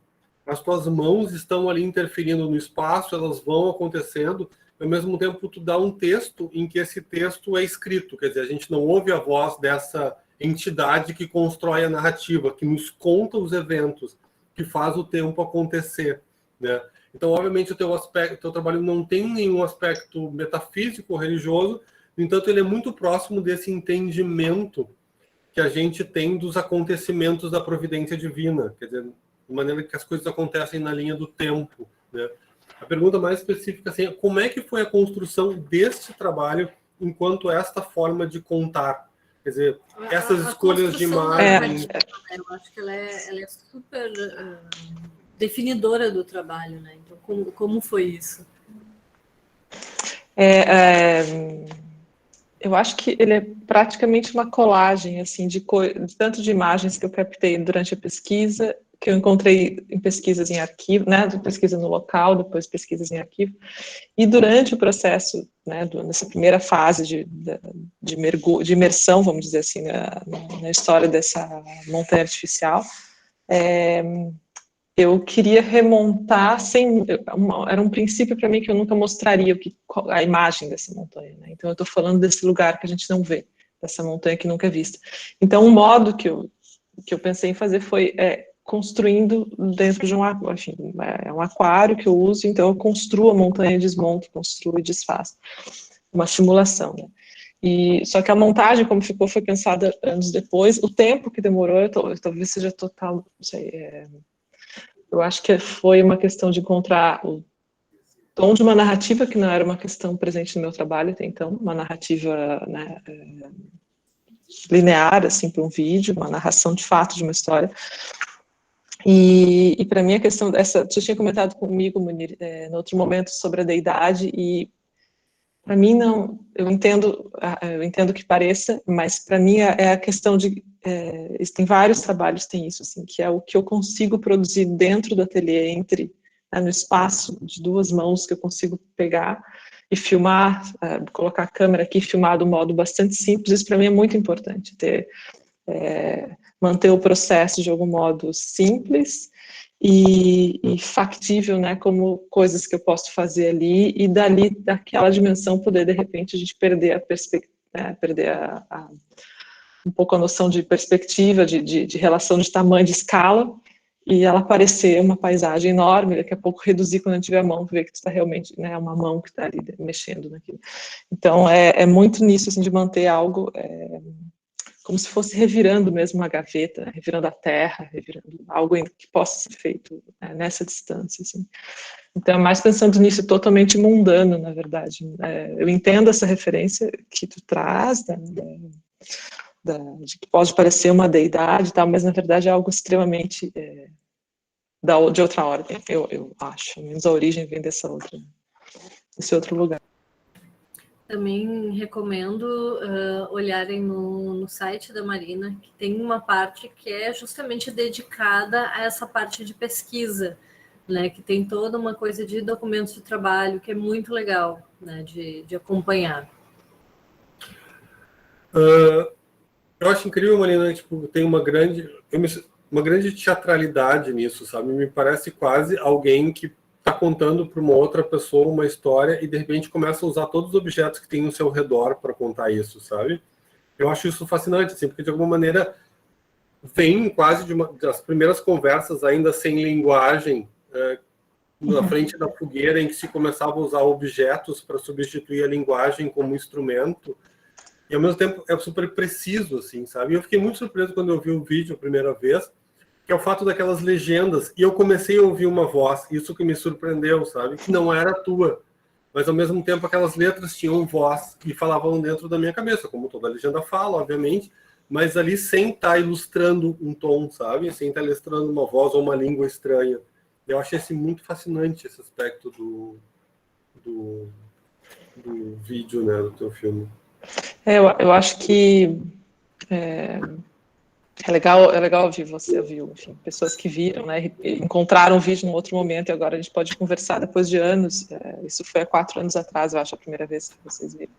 As tuas mãos estão ali interferindo no espaço, elas vão acontecendo. Ao mesmo tempo, tu dá um texto em que esse texto é escrito. Quer dizer, a gente não ouve a voz dessa entidade que constrói a narrativa, que nos conta os eventos, que faz o tempo acontecer, né? Então, obviamente, o teu trabalho não tem nenhum aspecto metafísico ou religioso, no entanto, ele é muito próximo desse entendimento que a gente tem dos acontecimentos da providência divina, quer dizer, de maneira que as coisas acontecem na linha do tempo, né? A pergunta mais específica, assim, é como é que foi a construção deste trabalho enquanto esta forma de contar? Quer dizer, essas escolhas de imagem... Eu acho que ela é super definidora do trabalho, né? Então, como foi isso? Eu acho que ele é praticamente uma colagem, assim, tanto de imagens que eu captei durante a pesquisa, que eu encontrei em pesquisas em arquivo, né, pesquisa no local, depois pesquisas em arquivo, e durante o processo, né, nessa primeira fase de imersão, vamos dizer assim, na história dessa montanha artificial, eu queria remontar era um princípio para mim que eu nunca mostraria a imagem dessa montanha, né? Então eu estou falando desse lugar que a gente não vê, dessa montanha que nunca é vista. Então um modo que eu pensei em fazer foi construindo dentro de um aquário que eu uso, então eu construo a montanha, desmonto, construo e desfaço. Uma simulação, né? Só que a montagem, como ficou, foi pensada anos depois. O tempo que demorou, talvez seja total, não sei, eu acho que foi uma questão de encontrar o tom de uma narrativa que não era uma questão presente no meu trabalho até então, uma narrativa, né, linear, assim, para um vídeo, uma narração de fato de uma história. E para mim a questão dessa, você tinha comentado comigo, Munir, no outro momento sobre a deidade, e para mim não, eu entendo que pareça, mas para mim é a questão de, tem vários trabalhos que tem isso, assim, que é o que eu consigo produzir dentro do ateliê, no espaço de 2 mãos que eu consigo pegar e filmar, colocar a câmera aqui e filmar do modo bastante simples. Isso para mim é muito importante, manter o processo de algum modo simples e factível, né, como coisas que eu posso fazer ali, e dali, daquela dimensão, poder de repente a gente perder a perspectiva, né, perder um pouco a noção de perspectiva, de relação de tamanho, de escala, e ela parecer uma paisagem enorme, daqui a pouco reduzir quando eu tiver a mão, ver que está realmente, né, uma mão que está ali mexendo naquilo. Então, é muito nisso, assim, de manter algo como se fosse revirando mesmo uma gaveta, revirando a terra, revirando algo que possa ser feito, né, nessa distância, assim. Então, é mais pensando nisso totalmente mundano, na verdade. Eu entendo essa referência que tu traz, de que pode parecer uma deidade, tal, mas na verdade é algo extremamente de outra ordem, eu acho. Menos a origem vem desse outro lugar. Também recomendo olharem no site da Marina, que tem uma parte que é justamente dedicada a essa parte de pesquisa, né, que tem toda uma coisa de documentos de trabalho, que é muito legal, né, de acompanhar. Eu acho incrível, Marina, tipo, tem uma grande teatralidade nisso, sabe? Me parece quase alguém que está contando para uma outra pessoa uma história e de repente começa a usar todos os objetos que tem no seu redor para contar isso, sabe? Eu acho isso fascinante, assim, porque de alguma maneira vem quase das primeiras conversas ainda sem linguagem, na frente da fogueira, em que se começava a usar objetos para substituir a linguagem como instrumento. E ao mesmo tempo é super preciso, assim, sabe? E eu fiquei muito surpreso quando eu vi o vídeo a primeira vez, que é o fato daquelas legendas, e eu comecei a ouvir uma voz, isso que me surpreendeu, sabe? Que não era tua, mas ao mesmo tempo aquelas letras tinham voz e falavam dentro da minha cabeça, como toda legenda fala, obviamente, mas ali sem estar ilustrando um tom, sabe? Sem estar ilustrando uma voz ou uma língua estranha. Eu achei assim, muito fascinante esse aspecto do vídeo, né, do teu filme. Eu acho que é legal ouvir você, enfim, pessoas que viram, né, encontraram o vídeo num outro momento e agora a gente pode conversar depois de anos. Isso foi há 4 anos atrás, eu acho, a primeira vez que vocês viram.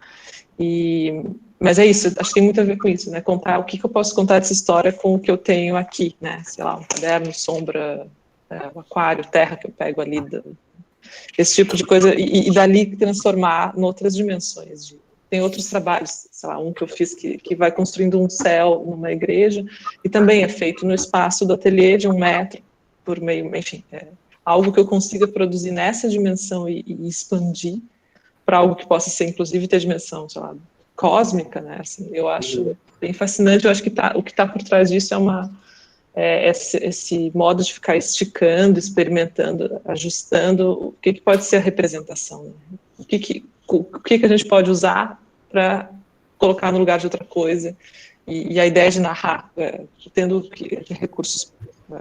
Mas é isso, acho que tem muito a ver com isso, né, contar o que eu posso contar dessa história com o que eu tenho aqui, né, sei lá, um caderno, sombra, um aquário, terra que eu pego ali, esse tipo de coisa, e dali transformar em outras dimensões. Tem outros trabalhos, sei lá, um que eu fiz que vai construindo um céu numa igreja, e também é feito no espaço do ateliê de 1 metro por meio, enfim, algo que eu consiga produzir nessa dimensão e expandir para algo que possa ser, inclusive, ter dimensão, sei lá, cósmica, né, assim, eu acho bem fascinante. Eu acho que o que está por trás disso é esse modo de ficar esticando, experimentando, ajustando o que pode ser a representação, né? O que a gente pode usar para colocar no lugar de outra coisa, e a ideia de narrar, tendo recursos,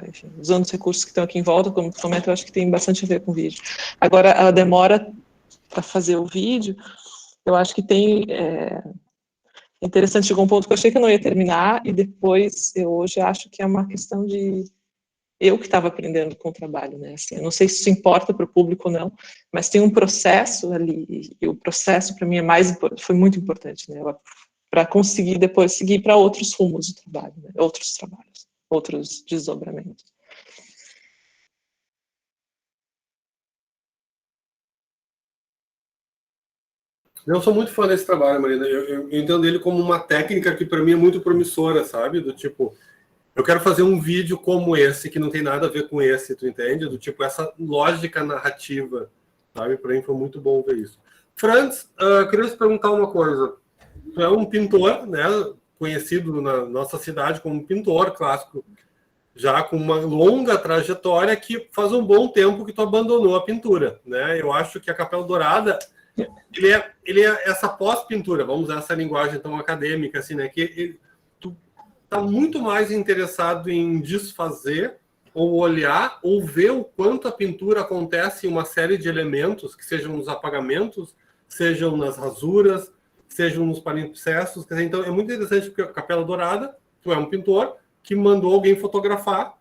enfim, usando os recursos que estão aqui em volta, como tu comenta, eu acho que tem bastante a ver com o vídeo. Agora, a demora para fazer o vídeo, eu acho que tem... interessante, chegou um ponto que eu achei que eu não ia terminar, e depois, eu hoje acho que é uma questão de eu que estava aprendendo com o trabalho, né, assim, eu não sei se isso importa para o público ou não, mas tem um processo ali, e o processo para mim foi muito importante, né, para conseguir depois seguir para outros rumos do trabalho, né, outros trabalhos, outros desdobramentos. Eu sou muito fã desse trabalho, Marina. Eu entendo ele como uma técnica que para mim é muito promissora, sabe? Do tipo, eu quero fazer um vídeo como esse, que não tem nada a ver com esse, tu entende? Do tipo, essa lógica narrativa, sabe? Para mim foi muito bom ver isso. Franz, queria te perguntar uma coisa. Tu é um pintor, né? Conhecido na nossa cidade como um pintor clássico, já com uma longa trajetória, que faz um bom tempo que tu abandonou a pintura, né? Eu acho que a Capela Dourada, ele é essa pós-pintura, vamos usar essa linguagem tão acadêmica, assim, né? Que tu está muito mais interessado em desfazer, ou olhar, ou ver o quanto a pintura acontece em uma série de elementos, que sejam nos apagamentos, sejam nas rasuras, sejam nos palimpsestos. Então é muito interessante, porque a Capela Dourada, tu é um pintor que mandou alguém fotografar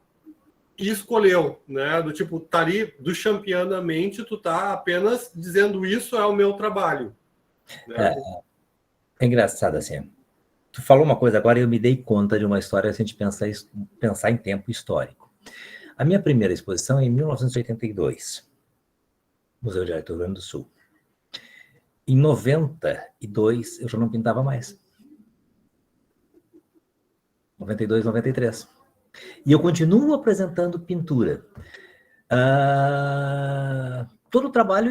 e escolheu, né? Do tipo, tá ali, do champianamente, tu tá apenas dizendo isso é o meu trabalho. Né? É engraçado, assim. Tu falou uma coisa agora e eu me dei conta de uma história se a gente pensar em tempo histórico. A minha primeira exposição é em 1982, Museu de Arte do Rio Grande do Sul. Em 92, eu já não pintava mais. 92, 93. E eu continuo apresentando pintura. Todo o trabalho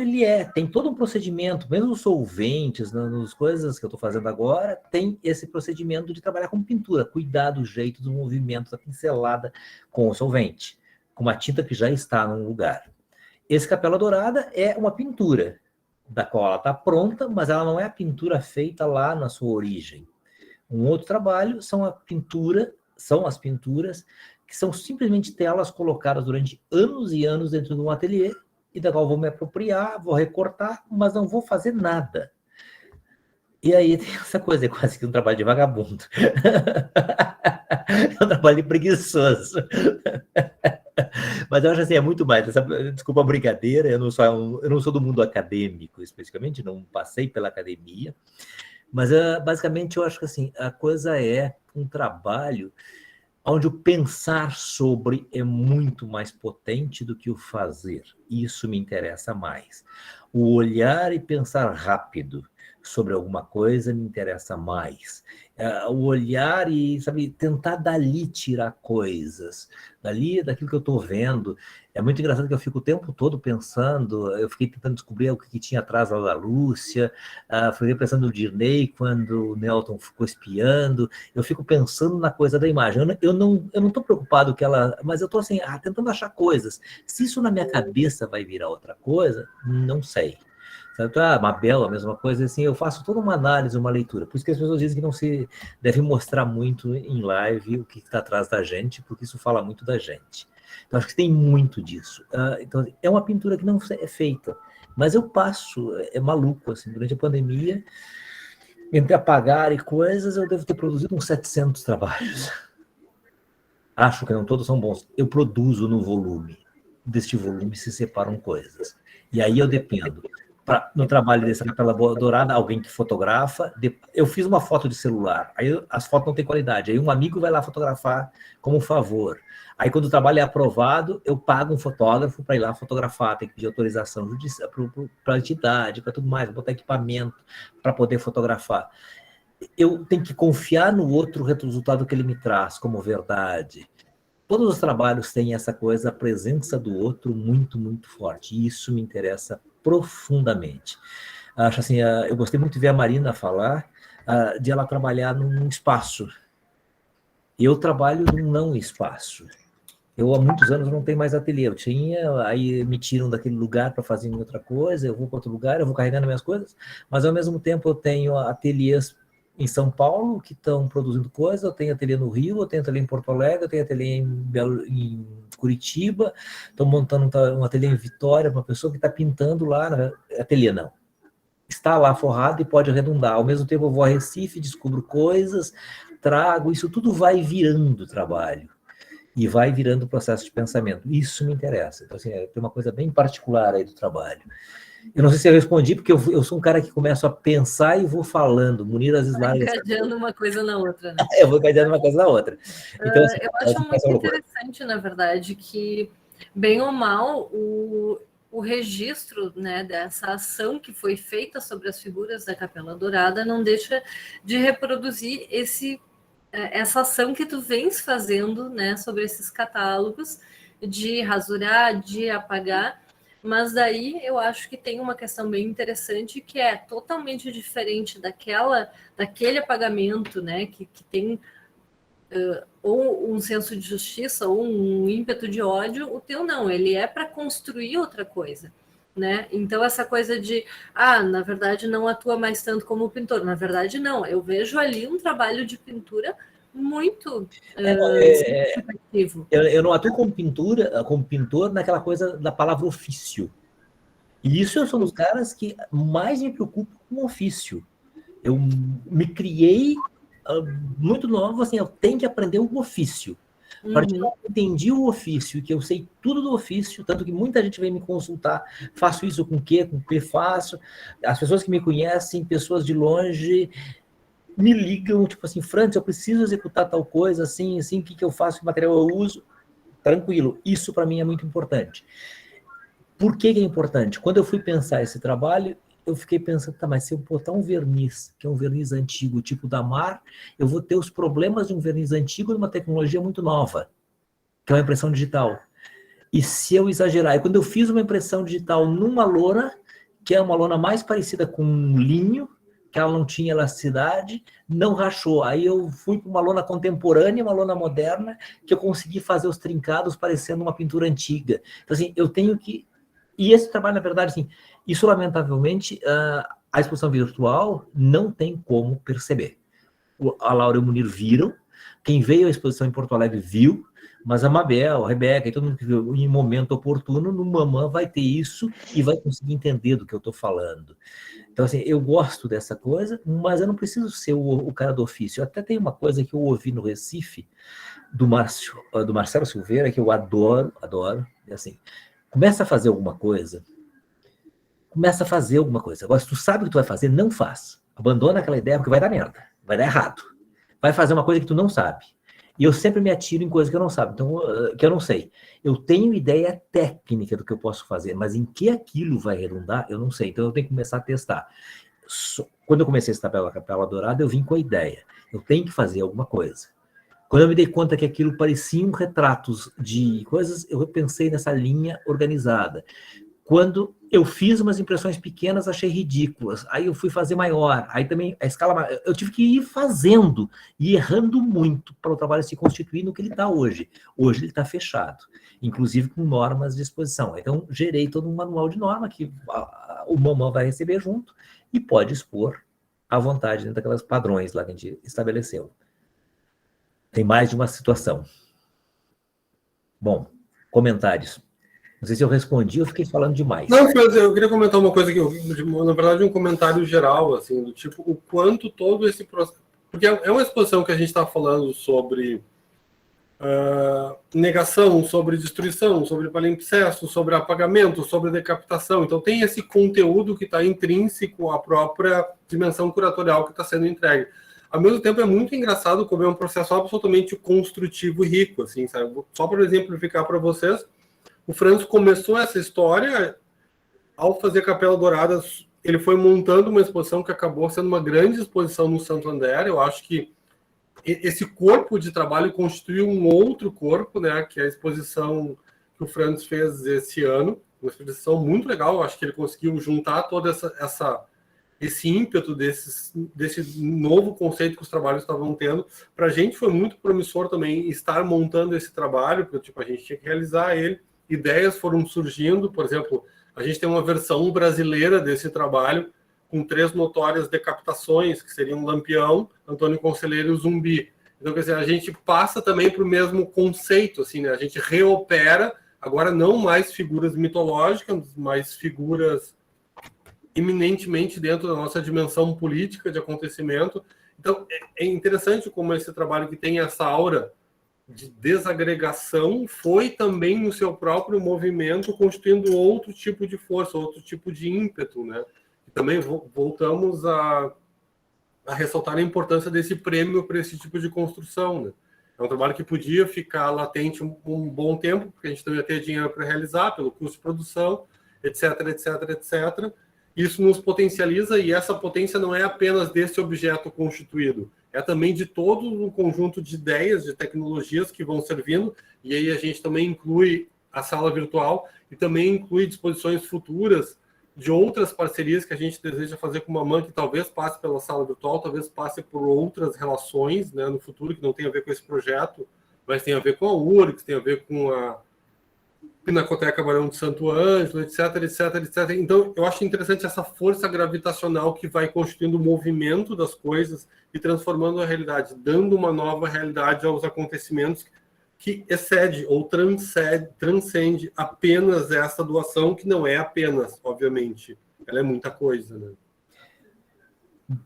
tem todo um procedimento, mesmo os solventes, nas coisas que eu estou fazendo agora, tem esse procedimento de trabalhar com pintura, cuidar do jeito, do movimento, da pincelada com o solvente, com uma tinta que já está num lugar. Esse Capela Dourada é uma pintura, da qual ela está pronta, mas ela não é a pintura feita lá na sua origem. Um outro trabalho são as pinturas que são simplesmente telas colocadas durante anos e anos dentro de um ateliê, e da qual vou me apropriar, vou recortar, mas não vou fazer nada. E aí tem essa coisa, é quase que um trabalho de vagabundo. É um trabalho de preguiçoso. Mas eu acho assim, é muito mais. Desculpa a brincadeira, eu não sou do mundo acadêmico, especificamente, não passei pela academia, mas basicamente eu acho que assim, a coisa é um trabalho onde o pensar sobre é muito mais potente do que o fazer. Isso me interessa mais. O olhar e pensar rápido sobre alguma coisa me interessa mais. O olhar e, sabe, tentar dali tirar coisas, daquilo que eu estou vendo. É muito engraçado que eu fico o tempo todo pensando, eu fiquei tentando descobrir o que tinha atrás lá da Lúcia, fiquei pensando no Dirney, quando o Nelton ficou espiando, eu fico pensando na coisa da imagem. Eu não estou preocupado que ela... Mas eu estou assim, tentando achar coisas. Se isso na minha cabeça vai virar outra coisa, não sei. Mabel, a mesma coisa, assim, eu faço toda uma análise, uma leitura. Por isso que as pessoas dizem que não se deve mostrar muito em live o que está atrás da gente, porque isso fala muito da gente. Então, acho que tem muito disso. Então, é uma pintura que não é feita, mas eu passo, é maluco, assim, durante a pandemia, entre apagar e coisas, eu devo ter produzido uns 700 trabalhos. Acho que não todos são bons. Eu produzo no volume. Deste volume se separam coisas. E aí eu dependo. No trabalho dessa Capela Dourada, alguém que fotografa, eu fiz uma foto de celular, aí as fotos não têm qualidade, aí um amigo vai lá fotografar como favor, aí quando o trabalho é aprovado, eu pago um fotógrafo para ir lá fotografar, tem que pedir autorização para a entidade, para tudo mais, botar equipamento para poder fotografar. Eu tenho que confiar no outro resultado que ele me traz como verdade. Todos os trabalhos têm essa coisa, a presença do outro muito, muito forte, e isso me interessa profundamente. Acho assim, eu gostei muito de ver a Marina falar de ela trabalhar num espaço. Eu trabalho num não espaço. Eu há muitos anos não tenho mais ateliê. Eu tinha, aí me tiram daquele lugar para fazer outra coisa, eu vou para outro lugar, eu vou carregando minhas coisas, mas ao mesmo tempo eu tenho ateliês em São Paulo que estão produzindo coisas, eu tenho ateliê no Rio, eu tenho ateliê em Porto Alegre, eu tenho ateliê em Curitiba, estou montando um ateliê em Vitória, uma pessoa que está pintando lá, ateliê não, está lá forrado e pode arredondar. Ao mesmo tempo eu vou a Recife, descubro coisas, trago, isso tudo vai virando trabalho. E vai virando processo de pensamento. Isso me interessa. Então, assim, tem uma coisa bem particular aí do trabalho. Eu não sei se eu respondi, porque eu sou um cara que começo a pensar e vou falando. Munir às vezes larga... Encadeando uma coisa na outra, né? Eu vou encadeando uma coisa na outra. Então, assim, eu acho muito interessante, na verdade, que, bem ou mal, o registro, né, dessa ação que foi feita sobre as figuras da Capela Dourada não deixa de reproduzir essa ação que tu vens fazendo, né, sobre esses catálogos, de rasurar, de apagar. Mas daí eu acho que tem uma questão bem interessante que é totalmente diferente daquele apagamento, né, que tem ou um senso de justiça ou um ímpeto de ódio. O teu não, ele é para construir outra coisa, né? Então essa coisa de, na verdade não atua mais tanto como pintor, na verdade não, eu vejo ali um trabalho de pintura muito significativo. Eu não atuo como pintor naquela coisa da palavra ofício. E isso eu sou um dos caras que mais me preocupo com o ofício. Eu me criei muito novo, assim, eu tenho que aprender um ofício. A partir do momento que eu entendi o ofício, que eu sei tudo do ofício, tanto que muita gente vem me consultar, faço isso com o que faço, as pessoas que me conhecem, pessoas de longe, me ligam, tipo assim, Francis, eu preciso executar tal coisa, assim, o que eu faço, que material eu uso, tranquilo, isso para mim é muito importante. Por que é importante? Quando eu fui pensar esse trabalho, eu fiquei pensando, tá, mas se eu botar um verniz, que é um verniz antigo, tipo da Mar, eu vou ter os problemas de um verniz antigo numa tecnologia muito nova, que é uma impressão digital. E se eu exagerar, e quando eu fiz uma impressão digital numa lona, que é uma lona mais parecida com um linho, que ela não tinha elasticidade, não rachou. Aí eu fui para uma lona contemporânea, uma lona moderna, que eu consegui fazer os trincados parecendo uma pintura antiga. Então, assim, eu tenho que... E esse trabalho, na verdade, assim, isso, lamentavelmente, a exposição virtual não tem como perceber. A Laura e o Munir viram, quem veio à exposição em Porto Alegre viu, mas a Mabel, a Rebeca e todo mundo que viu, em momento oportuno, no Mamã vai ter isso e vai conseguir entender do que eu estou falando. Então, assim, eu gosto dessa coisa, mas eu não preciso ser o cara do ofício. Eu até tem uma coisa que eu ouvi no Recife, do Marcelo Silveira, que eu adoro, é assim, começa a fazer alguma coisa. Agora, se tu sabe o que tu vai fazer, não faz. Abandona aquela ideia, porque vai dar merda, vai dar errado. Vai fazer uma coisa que tu não sabe. E eu sempre me atiro em coisas que eu não sabe, então, que eu não sei. Eu tenho ideia técnica do que eu posso fazer, mas em que aquilo vai redundar, eu não sei. Então eu tenho que começar a testar. Quando eu comecei essa Capela Dourada, eu vim com a ideia. Eu tenho que fazer alguma coisa. Quando eu me dei conta que aquilo pareciam retratos de coisas, eu pensei nessa linha organizada. Quando eu fiz umas impressões pequenas, achei ridículas. Aí eu fui fazer maior. Aí também a escala... Eu tive que ir fazendo e errando muito para o trabalho se constituir no que ele está hoje. Hoje ele está fechado, inclusive com normas de exposição. Então, gerei todo um manual de norma que o Mamã vai receber junto e pode expor à vontade dentro daqueles padrões lá que a gente estabeleceu. Tem mais de uma situação. Bom, comentários. Não sei se eu respondi ou fiquei falando demais. Não, eu queria comentar uma coisa que, na verdade, um comentário geral, assim, do tipo, o quanto todo esse processo... Porque é uma exposição que a gente está falando sobre negação, sobre destruição, sobre palimpsesto, sobre apagamento, sobre decapitação. Então tem esse conteúdo que está intrínseco à própria dimensão curatorial que está sendo entregue. Ao mesmo tempo, é muito engraçado como é um processo absolutamente construtivo e rico, assim, sabe? Só para exemplificar para vocês, o Francis começou essa história ao fazer Capela Dourada. Ele foi montando uma exposição que acabou sendo uma grande exposição no Santander. Eu acho que esse corpo de trabalho constituiu um outro corpo, né, que é a exposição que o Francis fez esse ano. Uma exposição muito legal. Eu acho que ele conseguiu juntar todo esse ímpeto desse novo conceito que os trabalhos estavam tendo. Para a gente foi muito promissor também estar montando esse trabalho, porque tipo, a gente tinha que realizar ele. Ideias foram surgindo, por exemplo, a gente tem uma versão brasileira desse trabalho, com 3 notórias decapitações, que seriam Lampião, Antônio Conselheiro e o Zumbi. Então, quer dizer, a gente passa também para o mesmo conceito, assim, né? A gente reopera, agora não mais figuras mitológicas, mas figuras eminentemente dentro da nossa dimensão política de acontecimento. Então, é interessante como esse trabalho que tem essa aura de desagregação foi também no seu próprio movimento constituindo outro tipo de força, outro tipo de ímpeto, né? E também voltamos a ressaltar a importância desse prêmio para esse tipo de construção, né? É um trabalho que podia ficar latente um bom tempo, porque a gente não ia ter dinheiro para realizar, pelo custo de produção, etc, etc, etc. Isso nos potencializa, e essa potência não é apenas desse objeto constituído, é também de todo um conjunto de ideias, de tecnologias que vão servindo, e aí a gente também inclui a sala virtual e também inclui disposições futuras de outras parcerias que a gente deseja fazer com uma Mamã, que talvez passe pela sala virtual, talvez passe por outras relações, né, no futuro, que não tem a ver com esse projeto, mas tem a ver com a URGS, tem a ver com a Pinacoteca Barão de Santo Ângelo, etc, etc, etc. Então, eu acho interessante essa força gravitacional que vai constituindo o movimento das coisas e transformando a realidade, dando uma nova realidade aos acontecimentos que excede ou transcende apenas essa doação, que não é apenas, obviamente. Ela é muita coisa, né?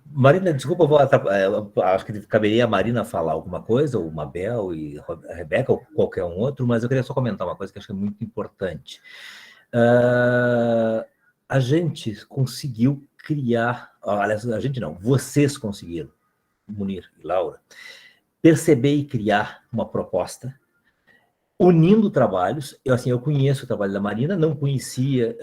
Marina, desculpa, acho que caberia a Marina falar alguma coisa, ou Mabel e a Rebeca, ou qualquer um outro, mas eu queria só comentar uma coisa que acho que é muito importante. A gente conseguiu criar, aliás, a gente não, vocês conseguiram, Munir e Laura, perceber e criar uma proposta unindo trabalhos. Eu conheço o trabalho da Marina, não conhecia,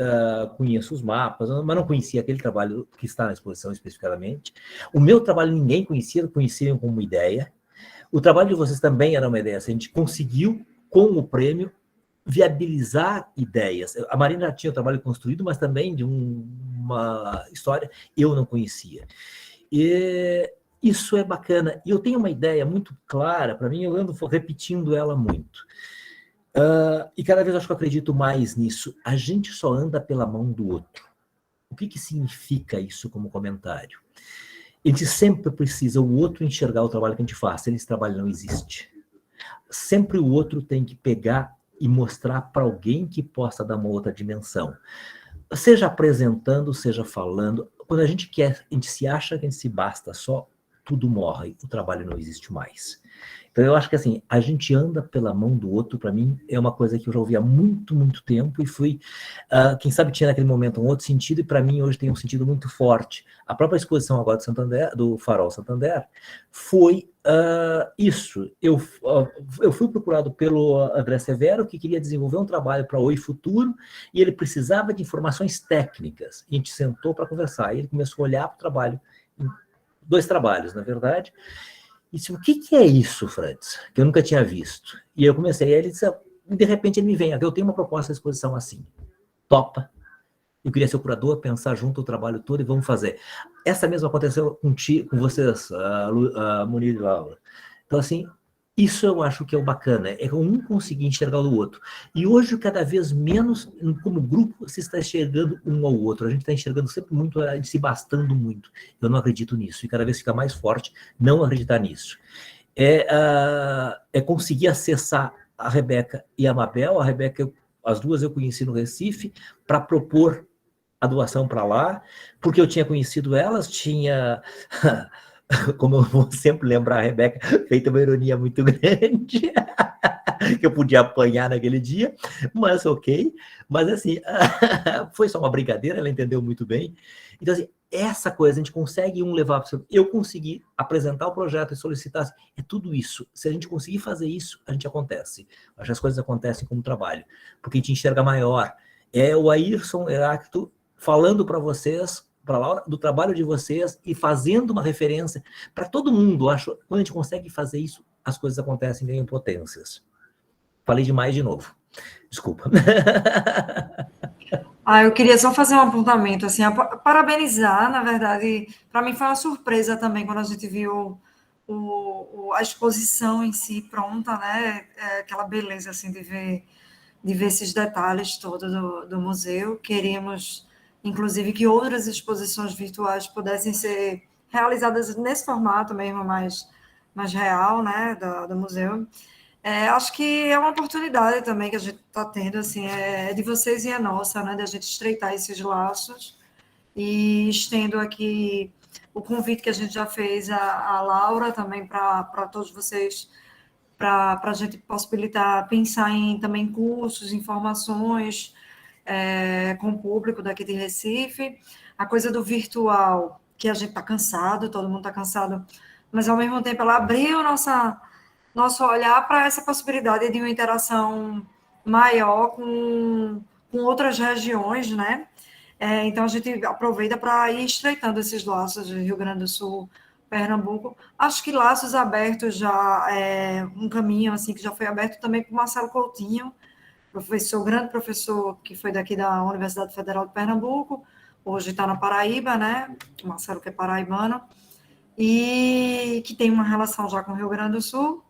conheço os mapas, mas não conhecia aquele trabalho que está na exposição especificamente. O meu trabalho ninguém conheciam como ideia. O trabalho de vocês também era uma ideia. A gente conseguiu, com o prêmio, viabilizar ideias. A Marina já tinha o trabalho construído, mas também de uma história eu não conhecia. E isso é bacana. E eu tenho uma ideia muito clara, para mim, eu ando repetindo ela muito. E cada vez eu acho que eu acredito mais nisso. A gente só anda pela mão do outro. O que significa isso como comentário? A gente sempre precisa o outro enxergar o trabalho que a gente faz. Sem esse trabalho não existe. Sempre o outro tem que pegar e mostrar para alguém que possa dar uma outra dimensão. Seja apresentando, seja falando. Quando a gente quer, a gente se acha que a gente se basta só, tudo morre, o trabalho não existe mais. Então eu acho que assim, a gente anda pela mão do outro, para mim, é uma coisa que eu já ouvi há muito, muito tempo e fui, quem sabe tinha naquele momento um outro sentido e para mim hoje tem um sentido muito forte. A própria exposição agora de Santander, do Farol Santander, foi isso. Eu fui procurado pelo André Severo, que queria desenvolver um trabalho para Oi Futuro e ele precisava de informações técnicas. E a gente sentou para conversar e ele começou a olhar para o trabalho, 2 trabalhos, na verdade. E disse, o que é isso, Frantz? Que eu nunca tinha visto. E eu comecei, e ele disse, de repente ele me vem, eu tenho uma proposta de exposição assim, topa. Eu queria ser o curador, pensar junto o trabalho todo e vamos fazer. Essa mesma aconteceu com vocês, Munir e Laura. Então, assim, isso eu acho que é o bacana, é um conseguir enxergar o outro. E hoje, cada vez menos, como grupo, se está enxergando um ao outro. A gente está enxergando sempre muito, a gente se bastando muito. Eu não acredito nisso. E cada vez fica mais forte não acreditar nisso. É conseguir acessar a Rebeca e a Mabel. A Rebeca, as duas eu conheci no Recife, para propor a doação para lá, porque eu tinha conhecido elas, tinha... Como eu vou sempre lembrar, a Rebeca feita uma ironia muito grande, que eu podia apanhar naquele dia, mas ok. Mas assim, foi só uma brincadeira, ela entendeu muito bem. Então, assim, essa coisa, a gente consegue levar para o... Eu consegui apresentar o projeto e solicitar, é tudo isso. Se a gente conseguir fazer isso, a gente acontece. Acho que as coisas acontecem como trabalho, porque a gente enxerga maior. É o Ayrson Heráclito falando para vocês, para Laura, do trabalho de vocês e fazendo uma referência para todo mundo. Acho quando a gente consegue fazer isso, as coisas acontecem em potências. Falei demais de novo. Desculpa. Eu queria só fazer um apontamento, assim, parabenizar, na verdade, para mim foi uma surpresa também quando a gente viu a exposição em si pronta, né? Aquela beleza, assim, de ver esses detalhes todos do museu. Queríamos, inclusive, que outras exposições virtuais pudessem ser realizadas nesse formato mesmo, mais real, né, do museu. Acho que é uma oportunidade também que a gente está tendo, assim, de vocês e a nossa, né, da gente estreitar esses laços, e estendo aqui o convite que a gente já fez a Laura também para todos vocês, para a gente possibilitar, pensar em também cursos, informações com o público daqui de Recife. A coisa do virtual, que a gente está cansado, todo mundo está cansado, mas ao mesmo tempo ela abriu nosso olhar para essa possibilidade de uma interação maior com outras regiões, né? Então a gente aproveita para ir estreitando esses laços de Rio Grande do Sul, Pernambuco. Acho que laços abertos já é um caminho assim que já foi aberto também com o Marcelo Coutinho, grande professor que foi daqui da Universidade Federal de Pernambuco, hoje está na Paraíba, né? O Marcelo, que é paraibano, e que tem uma relação já com o Rio Grande do Sul,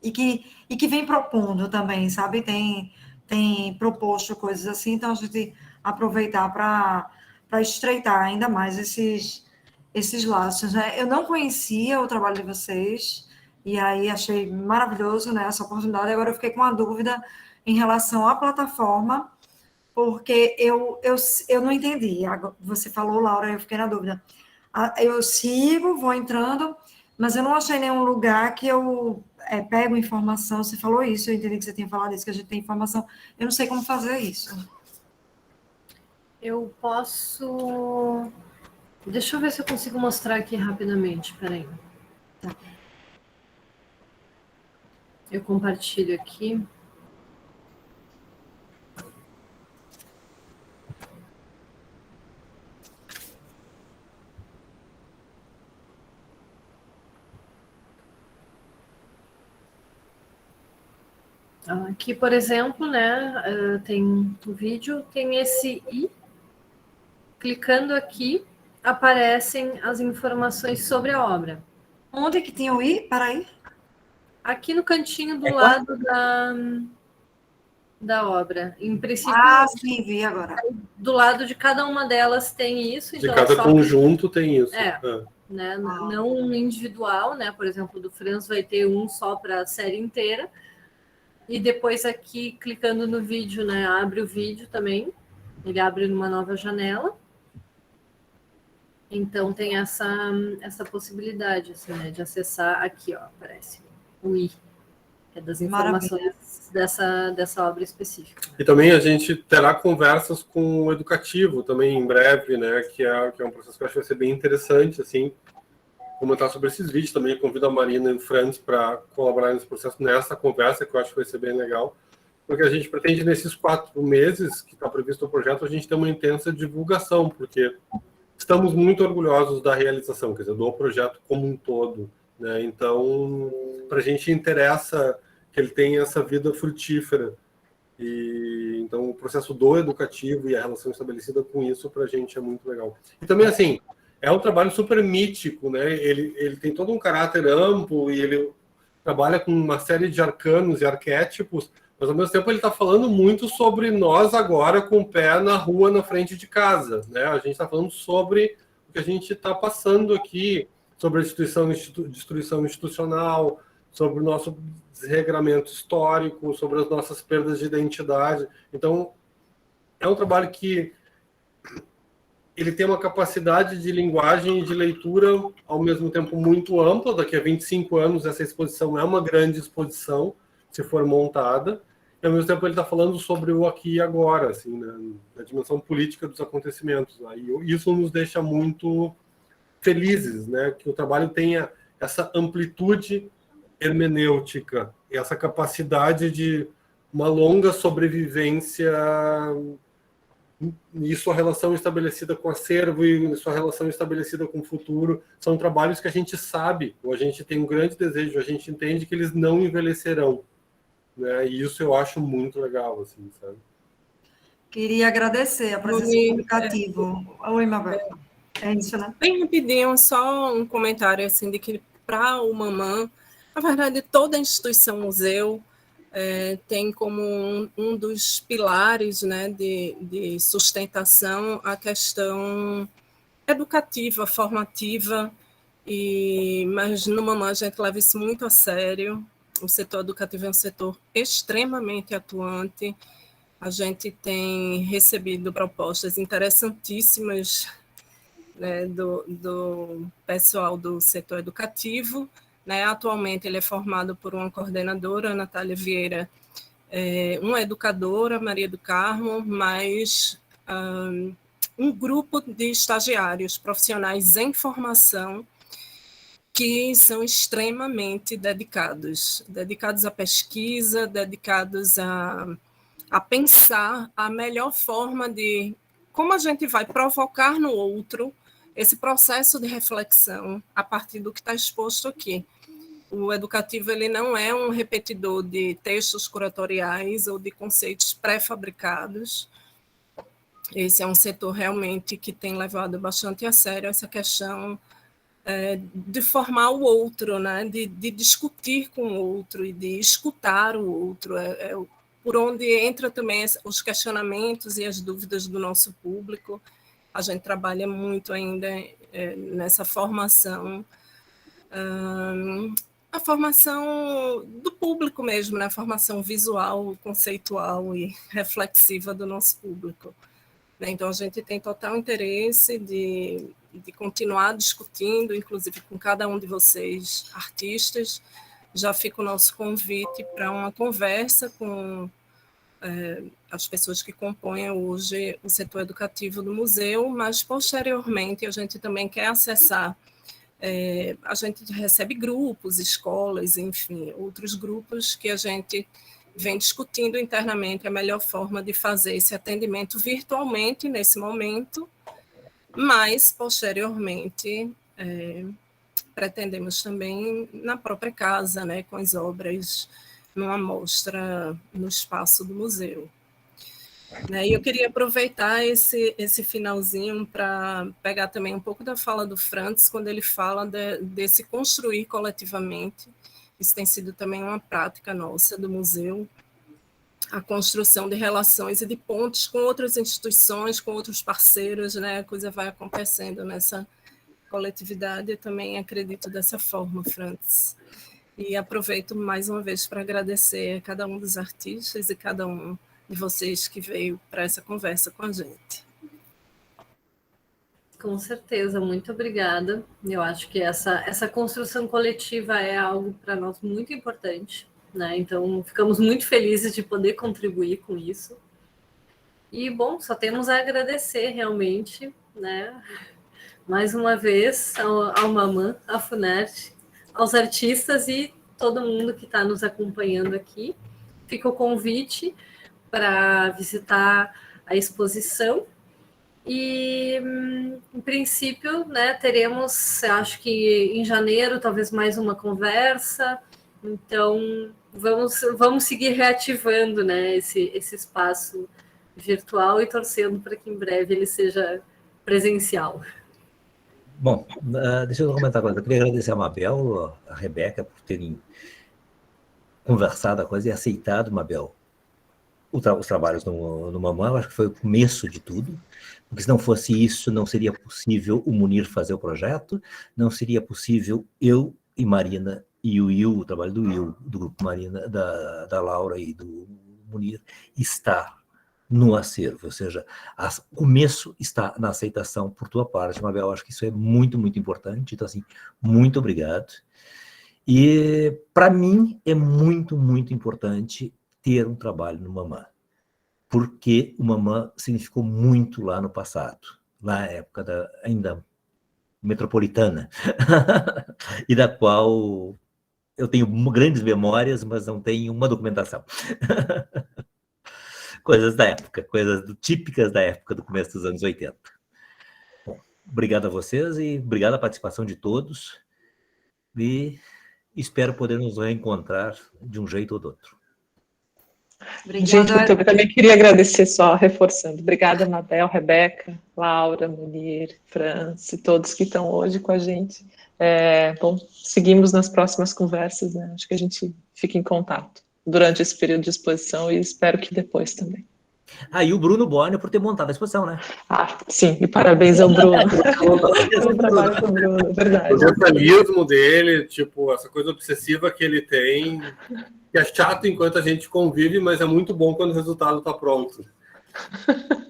e que vem propondo também, sabe? Tem proposto coisas assim, então a gente aproveitar para estreitar ainda mais esses laços, né? Eu não conhecia o trabalho de vocês, e aí achei maravilhoso, né, essa oportunidade. Agora eu fiquei com uma dúvida em relação à plataforma, porque eu não entendi. Você falou, Laura, eu fiquei na dúvida. eu sigo, vou entrando, mas eu não achei nenhum lugar que eu pego informação. Você falou isso, eu entendi que você tinha falado isso, que a gente tem informação. Eu não sei como fazer isso. Eu posso... Deixa eu ver se eu consigo mostrar aqui rapidamente, peraí. Tá. Eu compartilho aqui. Aqui, por exemplo, né, tem o vídeo, tem esse i. Clicando aqui, aparecem as informações sobre a obra. Onde que tinha o i? Peraí. Aqui no cantinho do lado da obra. Em princípio, Sim, vi agora. do lado de cada uma delas tem isso. De então cada conjunto tem isso. Né, não individual, né? Por exemplo, do Franz vai ter um só para a série inteira. E depois aqui, clicando no vídeo, né? Abre o vídeo também. Ele abre numa nova janela. Então tem essa possibilidade, assim, né? De acessar aqui, ó, aparece o i, que é das informações dessa obra específica. E também a gente terá conversas com o educativo também em breve, né? Que é um processo que eu acho que vai ser bem interessante, assim, comentar sobre esses vídeos também. Eu convido a Marina e o Franz para colaborar nesse processo, nessa conversa, que eu acho que vai ser bem legal, porque a gente pretende, nesses 4 meses que está previsto o projeto, a gente ter uma intensa divulgação, porque estamos muito orgulhosos da realização, quer dizer, do projeto como um todo, né? Então, para a gente interessa que ele tenha essa vida frutífera. E então o processo do educativo e a relação estabelecida com isso para a gente é muito legal. E também, assim, é um trabalho super mítico, né? Ele tem todo um caráter amplo e ele trabalha com uma série de arcanos e arquétipos, mas ao mesmo tempo ele está falando muito sobre nós agora com o pé na rua, na frente de casa, né? A gente está falando sobre o que a gente está passando aqui, sobre a destruição institucional, sobre o nosso desregramento histórico, sobre as nossas perdas de identidade. Então, é um trabalho que ele tem uma capacidade de linguagem e de leitura ao mesmo tempo muito ampla. Daqui a 25 anos, essa exposição é uma grande exposição, se for montada, e ao mesmo tempo ele está falando sobre o aqui e agora, assim, né, a dimensão política dos acontecimentos. Né? E isso nos deixa muito felizes, né, que o trabalho tenha essa amplitude hermenêutica, essa capacidade de uma longa sobrevivência e sua relação estabelecida com o acervo e sua relação estabelecida com o futuro. São trabalhos que a gente sabe, ou a gente tem um grande desejo, a gente entende que eles não envelhecerão, né? E isso eu acho muito legal, assim, sabe? Queria agradecer a presença do publicativo. Oi, Mabel. É isso, né? Bem rapidinho, só um comentário assim de que para o Mamã, na verdade, toda a instituição museu tem como um dos pilares, né, de sustentação a questão educativa, formativa, mas no Mamã a gente leva isso muito a sério. O setor educativo é um setor extremamente atuante. A gente tem recebido propostas interessantíssimas, né, do pessoal do setor educativo. Né? Atualmente ele é formado por uma coordenadora, Natália Vieira, uma educadora, Maria do Carmo, mais um grupo de estagiários profissionais em formação que são extremamente dedicados à pesquisa, dedicados a pensar a melhor forma de como a gente vai provocar no outro esse processo de reflexão a partir do que está exposto aqui. O educativo ele não é um repetidor de textos curatoriais ou de conceitos pré-fabricados. Esse é um setor realmente que tem levado bastante a sério essa questão de formar o outro, né? de discutir com o outro e de escutar o outro. Por onde entra também os questionamentos e as dúvidas do nosso público. A gente trabalha muito ainda nessa formação, a formação do público mesmo, né? A formação visual, conceitual e reflexiva do nosso público. né? Então, a gente tem total interesse de continuar discutindo, inclusive com cada um de vocês, artistas. Já fica o nosso convite para uma conversa com as pessoas que compõem hoje o setor educativo do museu, mas, posteriormente, a gente também quer acessar. A gente recebe grupos, escolas, enfim, outros grupos que a gente vem discutindo internamente a melhor forma de fazer esse atendimento virtualmente nesse momento, mas, posteriormente, pretendemos também na própria casa, né, com as obras numa mostra no espaço do museu. E eu queria aproveitar esse finalzinho para pegar também um pouco da fala do Frantz, quando ele fala desse construir coletivamente. Isso tem sido também uma prática nossa do museu, a construção de relações e de pontes com outras instituições, com outros parceiros, né? A coisa vai acontecendo nessa coletividade, eu também acredito dessa forma, Frantz. E aproveito mais uma vez para agradecer a cada um dos artistas e cada um de vocês que veio para essa conversa com a gente. Com certeza, muito obrigada. Eu acho que essa construção coletiva é algo para nós muito importante, né? Então, ficamos muito felizes de poder contribuir com isso. E, bom, só temos a agradecer realmente, né? Mais uma vez, ao Mamã, à Funarte, aos artistas e todo mundo que está nos acompanhando aqui. Fica o convite para visitar a exposição e, em princípio, né, teremos, acho que em janeiro, talvez mais uma conversa. Então, vamos seguir reativando, né, esse espaço virtual e torcendo para que em breve ele seja presencial. Bom, deixa eu comentar uma coisa. Eu queria agradecer a Mabel, a Rebeca, por terem conversado a coisa e aceitado, Mabel, os trabalhos no Mamã. Eu acho que foi o começo de tudo, porque se não fosse isso, não seria possível o Munir fazer o projeto, não seria possível eu e Marina e o Will, o trabalho do Will, do Grupo Marina, da Laura e do Munir, estar no acervo, ou seja, o começo está na aceitação por tua parte, Mabel. Acho que isso é muito, muito importante. Então, assim, muito obrigado. E, para mim, é muito, muito importante ter um trabalho no Mamã, porque o Mamã significou muito lá no passado, na época ainda metropolitana, e da qual eu tenho grandes memórias, mas não tenho uma documentação. Coisas da época, típicas da época do começo dos anos 80. Bom, obrigado a vocês e obrigado à participação de todos. E espero poder nos reencontrar de um jeito ou do outro. Obrigada. Gente, eu também queria agradecer, só reforçando. Obrigada, Mabel, Rebeca, Laura, Munir, Franz e todos que estão hoje com a gente. Bom, seguimos nas próximas conversas, né? Acho que a gente fica em contato durante esse período de exposição e espero que depois também. E o Bruno Borne por ter montado a exposição, né? Sim, e parabéns ao Bruno. Pelo trabalho com o Bruno, verdade. O detalhismo dele, tipo, essa coisa obsessiva que ele tem, que é chato enquanto a gente convive, mas é muito bom quando o resultado está pronto.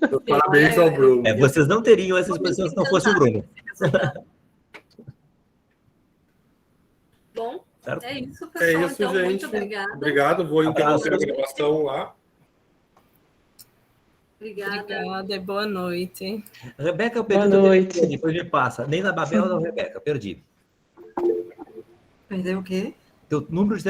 Então, parabéns ao Bruno. Vocês não teriam essa exposição se não fosse o Bruno. Bom, certo? É isso, pessoal. É isso, então, gente. muito obrigada. Obrigado. Vou interromper a gravação lá. Obrigada. Boa noite. Rebeca, eu perdi. Boa noite. Depois me passa. Nem na Babel, não, Rebeca. Perdi. Perdeu o quê? Teu número de